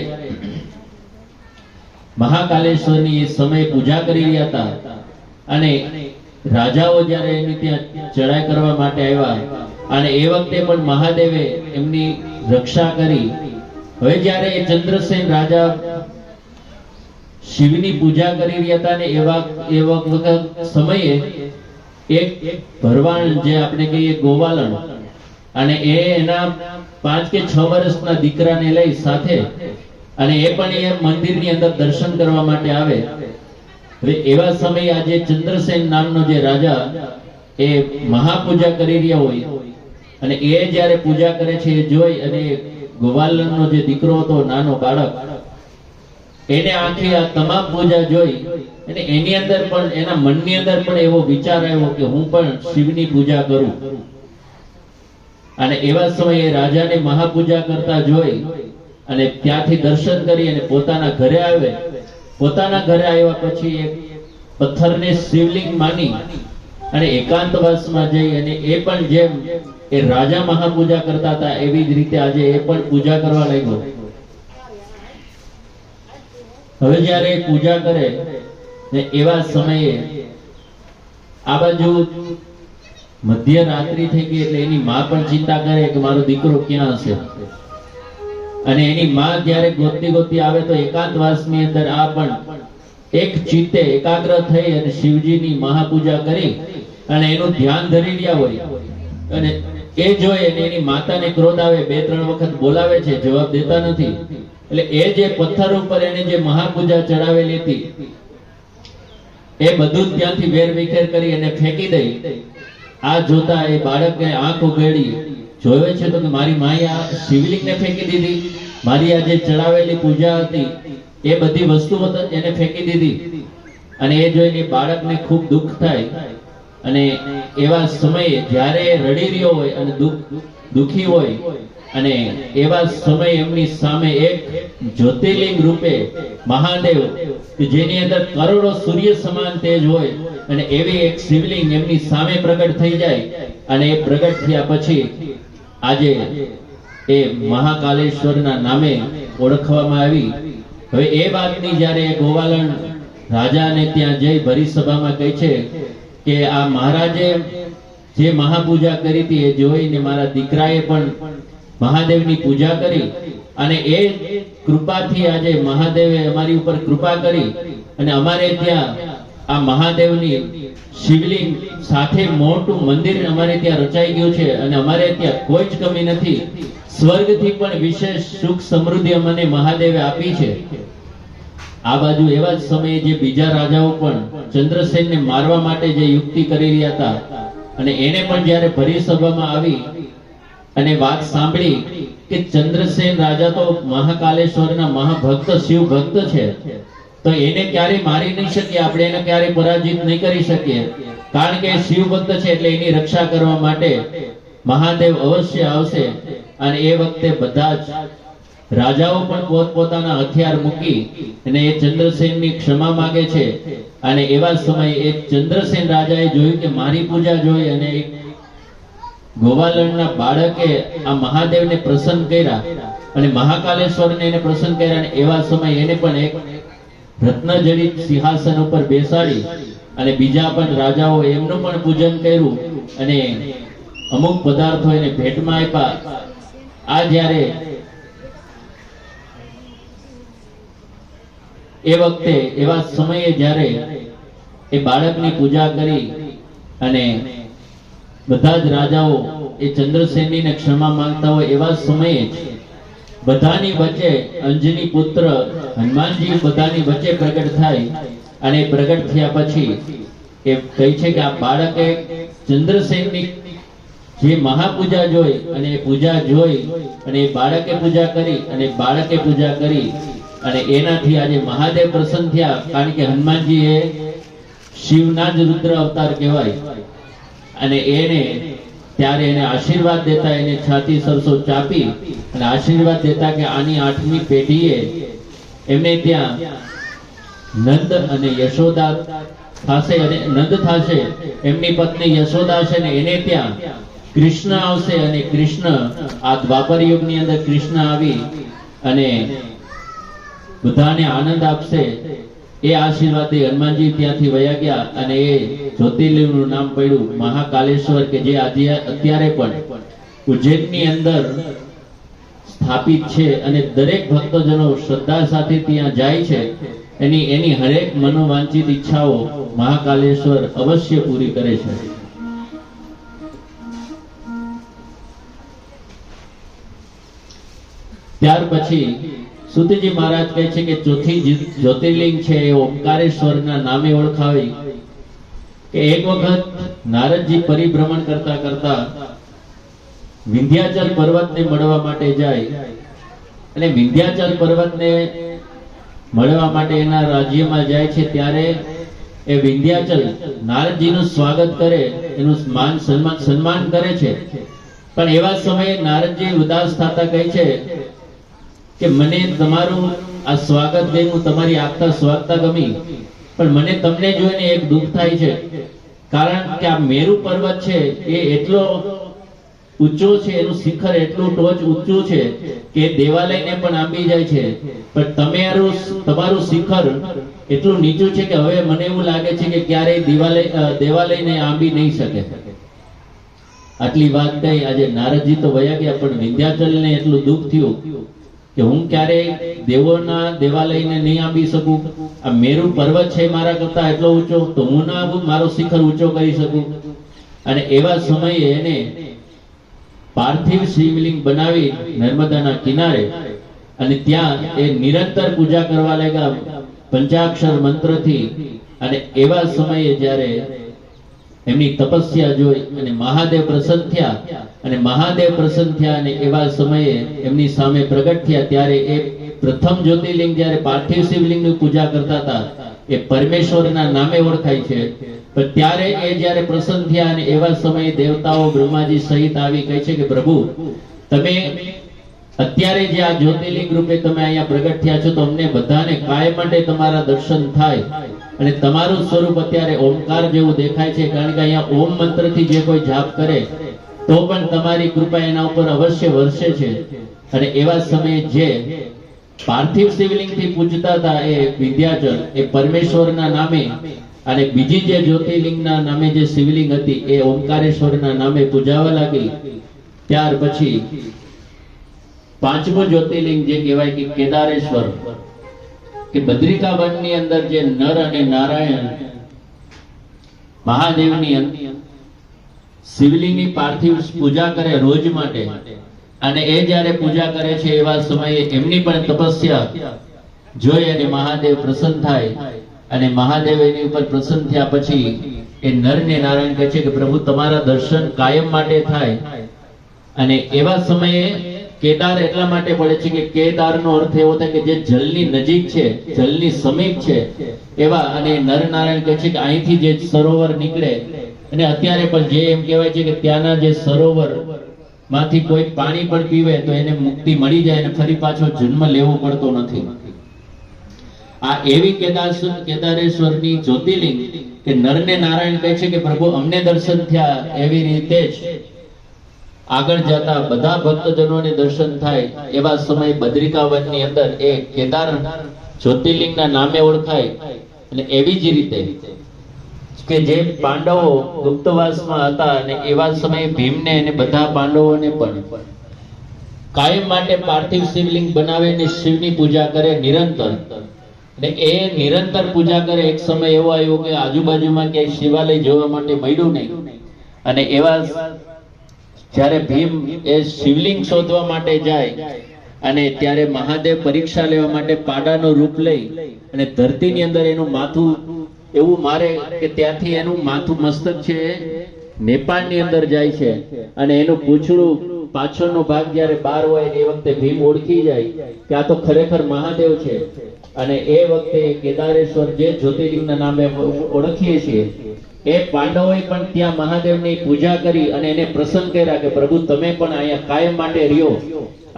મહાકાલેશ્વરની એ સમયે પૂજા કરી રહ્યા હતા અને રાજાઓ જ્યારે એની ત્યાં ચડાઈ કરવા માટે આવ્યા અને એ વખતે પણ મહાદેવે એમની રક્ષા કરી. હવે જ્યારે એ ચંદ્રસેન રાજા શિવની પૂજા કરી રહ્યા હતા ને એ વખત સમયે એક ભરવાણ, જે આપણે કહીએ ગોવાલણ, અને એના 5 કે 6 વર્ષના દીકરાને લઈ સાથે, અને એ પણ એ મંદિરની અંદર દર્શન કરવા માટે આવે. હવે એવા સમયે આજે ચંદ્રસેન નામનો જે રાજા એ મહાપૂજા કરી રહ્યા હોય અને એ જ્યારે પૂજા કરે છે એ જોઈ અને ગોવાલનનો જે દીકરો હતો, નાનો બાળક, એને આખી આ તમામ પૂજા જોઈ અને એની અંદર પણ, એના મનની અંદર પણ એવો વિચાર આવ્યો કે હું પણ શિવની પૂજા કરું. અને એવા સમયે રાજાને મહાપૂજા કરતા જોઈ અને ત્યાંથી દર્શન કરી અને પોતાના ઘરે આવે. પોતાના ઘરે આવ્યા પછી એક પથ્થરને શિવલિંગ માની અને એકાંતવાસમાં જઈ અને એ પણ જેમ એ રાજા મહાપૂજા કરતા હતા એવી જ રીતે આજે એ પણ પૂજા કરવા લાગ્યો. હવે જ્યારે પૂજા કરે ને એવા સમયે આ બાજુ મધ્યરાત્રિ થઈ ગઈ, એટલે એની માં પણ ચિંતા કરે કે મારો દીકરો ક્યાં હશે. અને એની માં જ્યારે ગોતતી ગોતતી આવે તો એકાંતવાસની અંદર આ પણ એક ચિત્તે એકાગ્ર થઈ અને શિવજીની મહાપૂજા કરી અને એનું ધ્યાન ધરી રહ્યા હોય. અને એ જોઈ અને એની માતાને ક્રોધ આવે, 2-3 વખત બોલાવે છે, જવાબ દેતા નથી. એટલે એ જે પથ્થર ઉપર એને જે મહાપૂજા ચડાવેલી હતી એ બધું જ ત્યાંથી વેર વિખેર કરી અને ફેંકી દઈ. આ જોતા એ બાળકે આંખ ઉઘાડી જોવે છે તો કે મારી માએ આ શિવલિંગને ફેંકી દીધી. મારી આ જે ચડાવેલી પૂજા હતી એ બધી વસ્તુઓ તો એને ફેંકી દીધી. અને એ જોઈને બાળકને ખૂબ દુઃખ થાય. અને એવા સમયે જ્યારે એ રડી રહ્યો હોય અને દુઃખી હોય, અને એવા સમયે એમની સામે એક જ્યોતિર્લિંગ રૂપે મહાદેવ કે જેની અંદર કરોડો સૂર્ય સમાન તેજ હોય, અને એવી એક શિવલિંગ એમની સામે પ્રગટ થઈ જાય. અને એ પ્રગટ થયા પછી આજે એ મહાકાલેશ્વરના નામે ઓળખવામાં આવી. હવે એ વાતની જ્યારે ગોવાલણ રાજાને ત્યાં જઈ ભરી સભામાં કહે છે કે આ મહારાજે જે મહાપૂજા કરી હતી એ જોઈને મારા દીકરાએ પણ મહાદેવની પૂજા કરી, અને એ કૃપાથી આજે મહાદેવે અમારી ઉપર કૃપા કરી, અને અમારે ત્યાં આ મહાદેવની શિવલિંગ સાથે મોટું મંદિર અમારે ત્યાં રચાઈ ગયું છે, અને અમારે ત્યાં કોઈ જ કમી નથી. સ્વર્ગથી પણ વિશેષ સુખ સમૃદ્ધિ અમને મહાદેવે આપી છે. આ બાજુ એવા જ સમયે જે બીજા રાજાઓ પણ ચંદ્રસેનને મારવા માટે જે યુક્તિ કરી રહ્યા હતા, અને એને પણ જ્યારે ભરી સભામાં આવી અને વાત સાંભળી કે ચંદ્રસેન રાજા તો મહાકાલેશ્વરના મહાભક્ત શિવ ભક્ત છે, તો એને ક્યારે મારી નહીં શકીએ, આપણે એને ક્યારે પરાજિત નહીં કરી શકીએ, કારણ કે શિવ ભક્ત છે એટલે એની રક્ષા કરવા માટે મહાદેવ અવશ્ય આવશે. અને એ વખતે બધા જ રાજાઓ પણ પોતપોતાના હથિયાર મૂકી અને એ ચંદ્રસેનની ક્ષમા માંગે છે. અને એવા સમયે એ ચંદ્રસેન રાજાએ જોયું કે મારી પૂજા જોઈ અને ગોવાલણના બાળકે આ મહાદેવને પ્રસન્ન કર્યા અને મહાકાલેશ્વરને એને પ્રસન્ન કર્યા, અને એવા સમયે એને પણ એક રત્નજડિત સિંહાસન ઉપર બેસાડી અને બીજા પણ રાજાઓ એમનું પણ પૂજન કર્યું, અને અમુક પદાર્થો એને ભેટમાં આપ્યા. આ જ્યારે એ વખતે એવા સમયે જ્યારે એ બાળકની પૂજા કરી અને બધા જ રાજાઓ એ ચંદ્રસેનને ક્ષમા માંગતા હોય, એવા સમયે બધાની વચ્ચે અંજની પુત્ર હનુમાનજી બધાની વચ્ચે પ્રગટ થાય. અને પ્રગટ થયા પછી એ કહે છે કે આ બાળકે ચંદ્રસેનની જે મહાપૂજા જોઈ અને એ પૂજા જોઈ અને એ બાળકે પૂજા કરી અને બાળકે પૂજા કરી, અને એનાથી આજે મહાદેવ પ્રસન્ન થયા, કારણ કે હનુમાનજી એ શિવના જ રુદ્ર અવતાર કહેવાય. અને એને ત્યારે એને આશીર્વાદ દેતા એને છાતી સરસો ચાપી અને આશીર્વાદ દેતા કે આની 8મી પેઢીએ એમને ત્યાં નંદ અને યશોદા થશે, અને નંદ થશે, એમની પત્ની યશોદા છે ને એને ત્યાં કૃષ્ણ આવશે, અને કૃષ્ણ આ દ્વાપર યુગની અંદર કૃષ્ણ આવી અને બધાને આનંદ આપશે. એ આશીર્વાદથી હનુમાનજી ત્યાંથી વયા ગયા, અને એ જ્યોતિર્લિંગનું નામ પડ્યું મહાકાલેશ્વર, કે જે આજે અત્યારે પણ ઉજ્જૈનની અંદર સ્થાપિત છે. અને દરેક ભક્તજનો શ્રદ્ધા સાથે ત્યાં જાય છે, એની હરેક મનોવાંછિત ઈચ્છાઓ મહાકાલેશ્વર અવશ્ય પૂરી કરે છે. ત્યાર પછી સુતજી મહારાજ કહે છે કે ચોથી જ્યોતિર્લિંગ છે એ ઓમકારેશ્વરના નામે ઓળખાવી. કે એક વખત નારદજી પરિભ્રમણ કરતા કરતા વિંધ્યાચલ પર્વતને મળવા માટે જાય, અને વિંધ્યાચલ પર્વતને મળવા માટે એના રાજ્યમાં જાય છે. ત્યારે એ વિંધ્યાચલ નારદજીનું સ્વાગત કરે, એનું માન સન્માન કરે છે. પણ એવા સમયે નારદજી ઉદાસ થતા કહે છે કે મને તમારું આ સ્વાગત ગમ્યું, તમારી આગતા સ્વાગતા ગમી, પણ મને તમને જોઈને એક દુઃખ થાય છે, કારણ કે આ મેરુ પર્વત છે એ એટલો ઊંચો છે, એનું શિખર એટલું ટોચ ઊંચું છે કે દેવાલયને પણ આંબી જાય છે, પણ તમારું શિખર એટલું નીચું છે કે હવે મને એવું લાગે છે કે ક્યારેય દેવાલયને આંબી નહીં શકે. આટલી વાત કહી આજે નારદજી તો વયા ગયા, પણ વિંધ્યાચલને એટલું દુઃખ થયું કે હું ક્યારેય દેવોના દેવાલયને નહીં આંબી શકું. આ મેરુ પર્વત છે મારા કરતા એટલો ઊંચો, તો હું ના આવું, મારો શિખર ઊંચો કરી શકું. અને એવા સમયે એને પાર્થિવ શિવલિંગ બનાવી નર્મદાના કિનારે, અને ત્યાં એ નિરંતર પૂજા કરવા લાગ્યા પંચાક્ષર મંત્રથી. અને એવા સમયે જ્યારે એમની તપસ્યા જોઈ અને મહાદેવ પ્રસન્ન થયા, અને મહાદેવ પ્રસન્ન થયા અને એવા સમયે એમની સામે પ્રગટ થયા, ત્યારે એ પ્રથમ જ્યોતિર્લિંગ જ્યારે પાર્થિવ શિવલિંગની પૂજા કરતા હતા એ પરમેશ્વરના નામે ઓળખાય છે. પણ ત્યારે એ જ્યારે પ્રસન્ન થયા અને એવા સમયે દેવતાઓ બ્રહ્માજી સહિત આવી કહે છે કે પ્રભુ, તમે અત્યારે જે આ જ્યોતિર્લિંગ રૂપે તમે અહીંયા પ્રગટ થયા છો, તો અમને બધાને કાયમ માટે તમારા દર્શન થાય, અને તમારું સ્વરૂપ અત્યારે ઓમકાર જેવું દેખાય છે. કારણ કે અહીંયા ઓમ મંત્રથી જે કોઈ જાપ કરે તો પણ તમારી કૃપા એના ઉપર અવશ્ય વરસે છે. અને એવા સમયે જે પાર્થિવ શિવલિંગથી પૂજતા હતા એ વિંધ્યાચલ, એ પરમેશ્વરના નામે, અને બીજી જે જ્યોતિર્લિંગના નામે જે શિવલિંગ હતી એ ઓમકારેશ્વરના નામે પૂજાવા લાગી. ત્યાર પછી પાંચમું જ્યોતિર્લિંગ જે કહેવાય કે કેદારેશ્વર, કે બદ્રિકા વનની અંદર જે નર અને નારાયણ મહાદેવની શિવલિંગની પાર્થિવ પૂજા કરે રોજ માટે, અને એ જ્યારે પૂજા કરે છે એવા સમયે એમની પણ તપસ્યા જોઈ અને મહાદેવ પ્રસન્ન થાય, અને મહાદેવ એની ઉપર પ્રસન્ન થયા પછી એ નર ને નારાયણ કહે છે કે પ્રભુ, તમારા દર્શન કાયમ માટે થાય. અને એવા સમયે કેદાર એટલા માટે પડે છે કે કેદારનો અર્થ એવો થાય કે જે જલની નજીક છે, જલની સમીપ છે એવા. અને નર નારાયણ કહે છે કે અહીંથી જે સરોવર નીકળે, અને અત્યારે પણ જે એમ કહેવાય છે કે ત્યાંના જે સરોવર માંથી કોઈ પાણી પણ પીવે તો એને મુક્તિ મળી જાય અને ફરી પાછો જન્મ લેવો પડતો નથી. આ એવી કેદારેશ્વરની જ્યોતિર્લિંગ કે નરને નારાયણ કહે છે કે પ્રભુ, અમને દર્શન થયા, એવી રીતે જ આગળ જતા બધા ભક્તજનોને દર્શન થાય. એવા સમય બદ્રિકા વનની અંદર એ કેદાર જ્યોતિર્લિંગના નામે ઓળખાય. અને એવી જ રીતે કે જે પાંડવો ગુપ્તવાસમાં હતા, અને એવા સમયે ભીમને અને બધા પાંડવોને પણ કાયમ માટે પાર્થિવ શિવલિંગ બનાવે અને શિવની પૂજા કરે નિરંતર. ને એ નિરંતર પૂજા કરે. એક સમય એવો આવ્યો કે આજુબાજુમાં ક્યાંય શિવાલય જોવા માટે મળ્યું નહીં, અને એવા જ્યારે ભીમ એ શિવલિંગ શોધવા માટે જાય, અને ત્યારે મહાદેવ પરીક્ષા લેવા માટે પાડાનું રૂપ લઈ અને ધરતીની અંદર એનું માથું એવું મારે કે ત્યાંથી એનું માથું મસ્તક છે નેપાળની અંદર જાય છે, અને એનું પૂંછડું પાછળનો ભાગ જ્યારે બહાર હોય એ વખતે ભીમ ઓળખી જાય કે આ તો ખરેખર મહાદેવ છે. અને એ વખતે કેદારેશ્વર જે જ્યોતિર્લિંગના નામે ઓળખીએ છીએ, એ પાંડવોએ પણ ત્યાં મહાદેવની પૂજા કરી અને એને પ્રસન્ન કર્યા કે પ્રભુ, તમે પણ અહીંયા કાયમ માટે રહ્યો.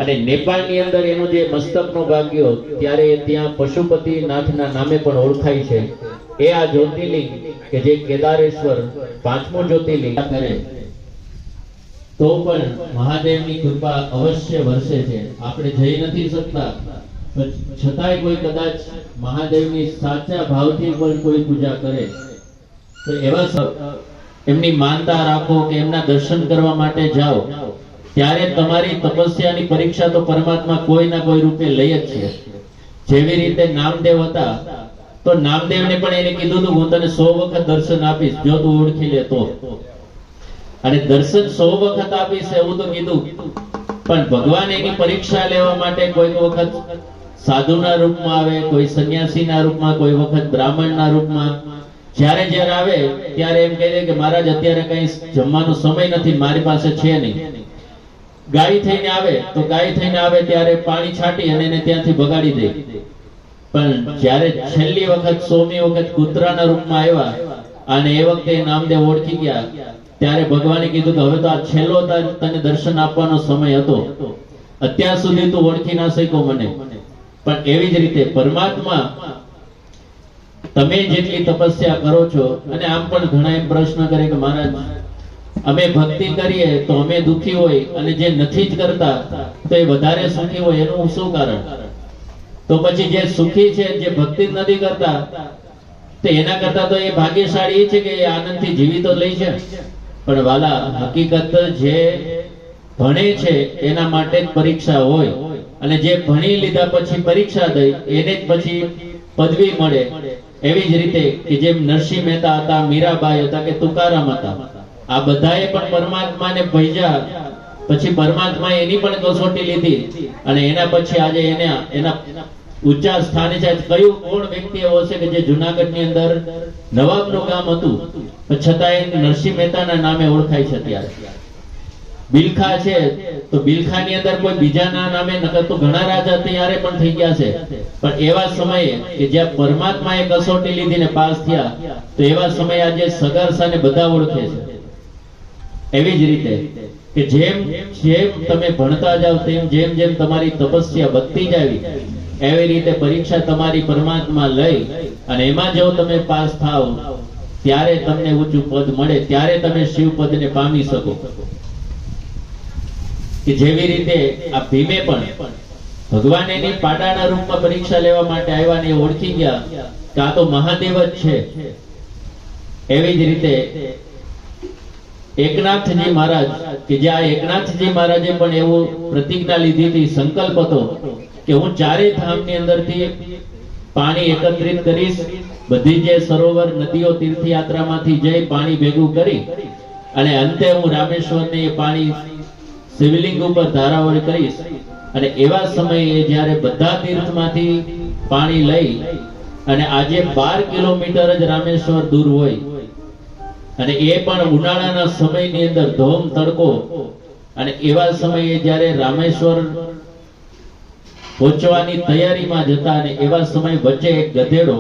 અને નેપાળની અંદર એનો જે મસ્તકનો ભાગ ગયો ત્યારે ત્યાં પશુપતિનાથના નામે પણ ઓળખાય છે. એ આ જ્યોતિર્લિંગ કે જે કેદારેશ્વર પાંચમું જ્યોતિર્લિંગ કરે તો પણ મહાદેવની કૃપા અવશ્ય વરસે છે. આપણે જઈ નથી શકતા, છતાંય કોઈ કદાચ મહાદેવની સાચા ભાવથી પણ કોઈ પૂજા કરે તો એવા એમની માનતા રાખો કે એમના દર્શન કરવા માટે જાઓ, ત્યારે તમારી તપસ્યાની પરીક્ષા તો પરમાત્મા કોઈ ના કોઈ રૂપે લઈ જ છે. જેવી રીતે નામદેવ હતા, તો નામદેવને પણ એને કીધું હતું હું તને 100 વખત દર્શન આપીશ જો તું ઓળખી લે તો. અને દર્શન 100 વખત આપીશ એવું તો કીધું, પણ ભગવાન એની પરીક્ષા લેવા માટે કોઈક વખત સાધુના રૂપમાં આવે, કોઈ સંન્યાસીના રૂપમાં, કોઈ વખત બ્રાહ્મણના રૂપમાં. જ્યારે જ્યારે આવે ત્યારે એમ કહે કે મહારાજ અત્યારે કઈ જમવાનો સમય નથી, મારી પાસે છે નહીં. ગાય થઈને આવે તો ગાય થઈને આવે ત્યારે પાણી છાંટી અને એને ત્યાંથી ભગાડી દે. પણ જ્યારે છેલ્લી વખત 100મી વખત કૂતરાના રૂપમાં આવ્યા અને એ વખતે નામદેવ ઓળખી ગયા, ત્યારે ભગવાને કીધું કે હવે તો આ છેલ્લો તને દર્શન આપવાનો સમય હતો, અત્યાર સુધી તું ઓળખી ના શક્યો મને. પણ એવી જ રીતે પરમાત્મા તમે જેટલી તપસ્યા કરો છો, અને આમ પણ ઘણા એમ પ્રશ્ન કરે કે મહારાજ અમે ભક્તિ કરીએ તો અમે દુખી હોય, અને જે નથી જ કરતા તો એ વધારે સુખી હોય, એનું શું કારણ? તો પછી જે સુખી છે, જે ભક્તિ નથી કરતા, તો એના કરતા તો એ ભાગ્યશાળી છે કે એ આનંદથી જીવી તો લઈ છે. પણ વાલા, હકીકત જે ભણે છે એના માટે જ પરીક્ષા હોય, અને જે ભણી લીધા પછી પરીક્ષા દઈ એને જ પછી પદવી મળે. એવી જ રીતે કે જેમ નરસિંહ મહેતા હતા, મીરાબાઈ હતા કે તુકારામ હતા, આ બધાએ પણ પરમાત્માને ભજ્યા, પછી પરમાત્માએ એની પણ કસોટી લીધી, અને એના પછી આજે એના ઊંચા સ્થાને છે. કયું કોણ વ્યક્તિ એવો છે કે જે જુનાગઢની અંદર નવાબનું ગામ હતું પણ છતાંય નરસિંહ મહેતાના નામે ઓળખાય છે? અત્યારે બિલખા છે તો બિલખાની અંદર કોઈ બીજાના નામે નકર તો ઘણા રાજા ત્યારે પણ થઈ ગયા છે, પણ એવા સમયે કે જ્યાં પરમાત્માએ કસોટી લીધી ને પાસ થયા, તો એવા સમયે આજે સગરસાને બધા ઓળખે છે. એવી જ રીતે કે જેમ જેમ તમે ભણતા જાવ તેમ જેમ જેમ તમારી તપસ્યા વધતી જાવી, એવી રીતે પરીક્ષા તમારી પરમાત્મા લઈ અને એમાં જો તમે પાસ થાવ ત્યારે તમને ઊંચું પદ મળે, ત્યારે તમે શિવ પદને પામી શકો. કે જેવી રીતે આ ભીમે પણ ભગવાન એની પાડાના રૂપમાં પરીક્ષા લેવા માટે આવ્યા ને ઓળખી ગયા કે આ તો મહાદેવ જ છે. એવી જ રીતે એકનાથજી મહારાજ કે જે આ એકનાથજી મહારાજે પણ એવું પ્રતિજ્ઞા લીધી હતી, સંકલ્પ હતો કે હું ચારે ધામની અંદરથી પાણી એકત્રિત કરીશ, બધી જે સરોવર નદીઓ તીર્થયાત્રામાંથી જઈ પાણી ભેગું કરી અને અંતે હું રામેશ્વરને એ પાણી શિવલિંગ ઉપર ધારાવળ કરીશ. અને એવા સમયે જ્યારે બધા તીર્થમાંથી પાણી લઈ અને આજે 12 કિલોમીટર જ રામેશ્વર દૂર હોય અને એ પણ ઉનાળાના સમયની અંદર ધોમ તડકો, અને એવા સમયે જ્યારે રામેશ્વર પહોંચવાની તૈયારીમાં જતા અને એવા સમય વચ્ચે એક ગધેડો,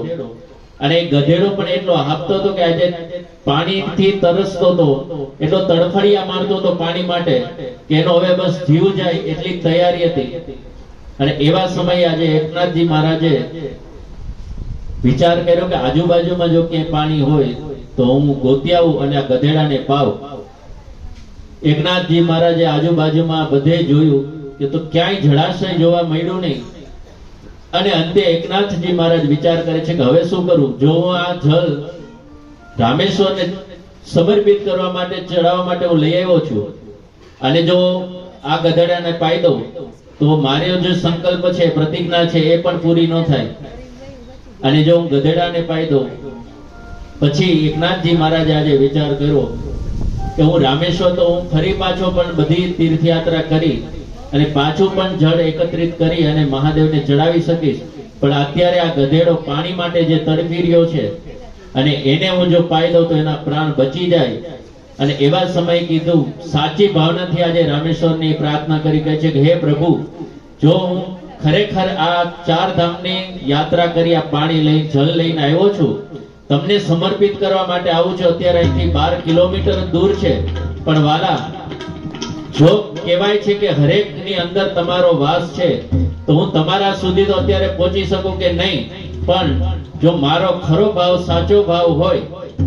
અને એ ગધેડો પણ એટલો હાંફતો હતો કે આજે પાણીથી તરસતો હતો, એટલો તડફડિયા મારતો હતો પાણી માટે કે એનો હવે બસ જીવ જાય એટલી તૈયારી હતી. અને એવા સમયે આજે એકનાથજી મહારાજે વિચાર કર્યો કે આજુબાજુમાં જો ક્યાંય પાણી હોય તો હું ગોતી આવું અને આ ગધેડાને પાવ. એકનાથજી મહારાજે આજુબાજુમાં બધે જોયું કે તો ક્યાંય જળાશય જોવા મળ્યું નહીં. અને અંતે એકનાથજી મહારાજ વિચાર કરે છે કે હવે શું કરું? જો હું આ જલ રામેશ્વરને સમર્પિત કરવા માટે ચડાવવા માટે હું લઈ આવ્યો છું અને જો આ ગધેડાને પાઈ દઉં તો મારો જે સંકલ્પ છે, પ્રતિજ્ઞા છે, એ પણ પૂરી ન થાય. અને જો હું ગધેડાને પાઈ દઉં પછી એકનાથજી મહારાજે આજે વિચાર કર્યો કે હું રામેશ્વર તો હું ફરી પાછો પણ બધી તીર્થયાત્રા કરી અને પાછું પણ જળ એકત્રિત કરી અને મહાદેવને ચડાવી શકીશ, પણ અત્યારે આ ગધેડો પાણી માટે જે તડપી રહ્યો છે અને એને હું જો પાઈ દઉં તો એના પ્રાણ બચી જાય. અને એવા સમયે કીધું, સાચી ભાવનાથી આજે રામેશ્વરની પ્રાર્થના કરી કહે છે કે હે પ્રભુ, જો હું ખરેખર આ 4 ધામની યાત્રા કરી આ પાણી લઈ જલ લઈને આવ્યો છું, તમને સમર્પિત કરવા માટે આવું છું, અત્યારે અહીંથી 12 કિલોમીટર દૂર છે, પણ વાલા જો કહેવાય છે કે હરેકની અંદર તમારો વાસ છે, તો હું તમારા સુધી તો અત્યારે પહોંચી શકું કે નહીં, પણ જો મારો ખરો ભાવ સાચો ભાવ હોય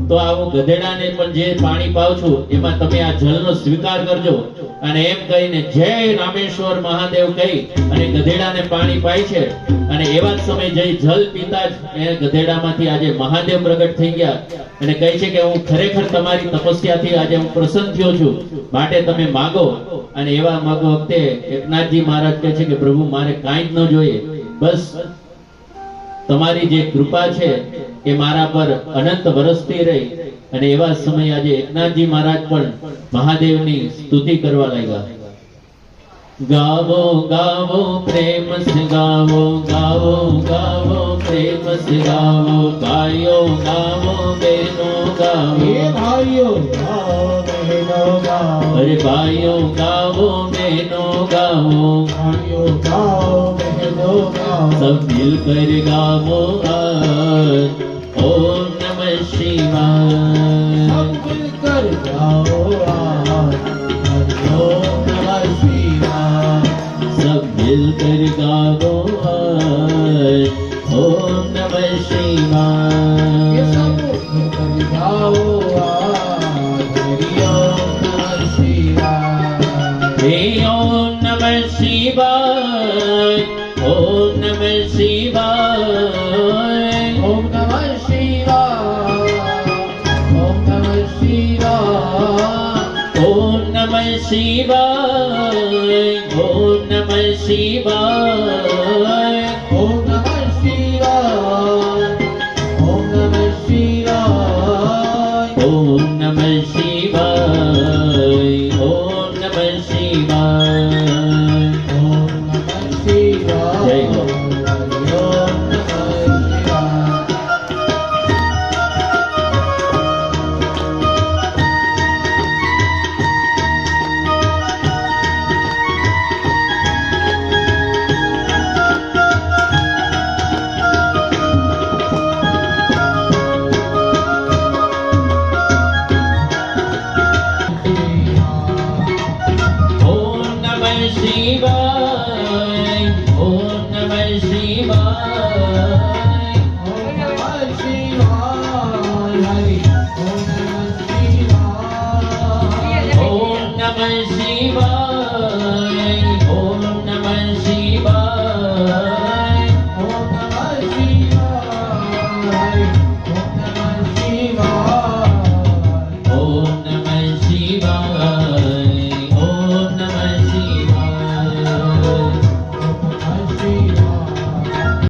તો આ હું ગધેડાને પણ જે પાણી પાઉં છું એમાં તમે આ જલનો સ્વીકાર કરજો. અને એમ કહીને જય રામેશ્વર મહાદેવ કહી અને ગધેડાને પાણી પાય છે. અને એવા જ સમયે જય જલ પીતા જ એ ગધેડામાંથી આજે મહાદેવ પ્રગટ થઈ ગયા અને કહે છે કે હું ખરેખર તમારી તપસ્યાથી આજે હું પ્રસન્ન થયો છું, માટે તમે માગો. અને એવા માગો વખતે એકનાથજી મહારાજ કહે છે કે પ્રભુ મારે કાંઈ જ ન જોઈએ, બસ તમારી જે કૃપા છે એ મારા પર અનંત વરસતી રહી. અને એવા સમયે આજે એકનાથજી મહારાજ પણ મહાદેવની સ્તુતિ કરવા લાગ્યા. ગાવો ગાવો પ્રેમ સે ગાવો, ગાવો ગાવો પ્રેમ સે ગાવો, ભાઈઓ ગાવો બહેનો ગાવો, ભાઈઓ ગાઓ બહેનો ગાઓ, અરે ભાઈઓ ગાવો બહેનો ગાવો, ભાઈઓ ગાઓ બહેનો ગાઓ, सब मिलकर गावो आज ओम नमः शिवाय. सब मिलकर गाओ आज ओम नमः शिवाय, सब मिलकर गावो आज ओम नमः शिवाय. ये सब मिलकर गाओ आज ओम नमः शिवाय, हे ओम नमः शिवाय, ओम नमः शिवाय, ओम नमः शिवाय, ओम नमः शिवाय, ओम नमः शिवाय, ओम नमः शिवाय, ओम नमः शिवाय, ओम नमः शिवाय, ओम नमः शिवाय, ओम नमः शिवाय. ओम नमः शिवाय, जय हो. हरि ओम નમઃ શિવાય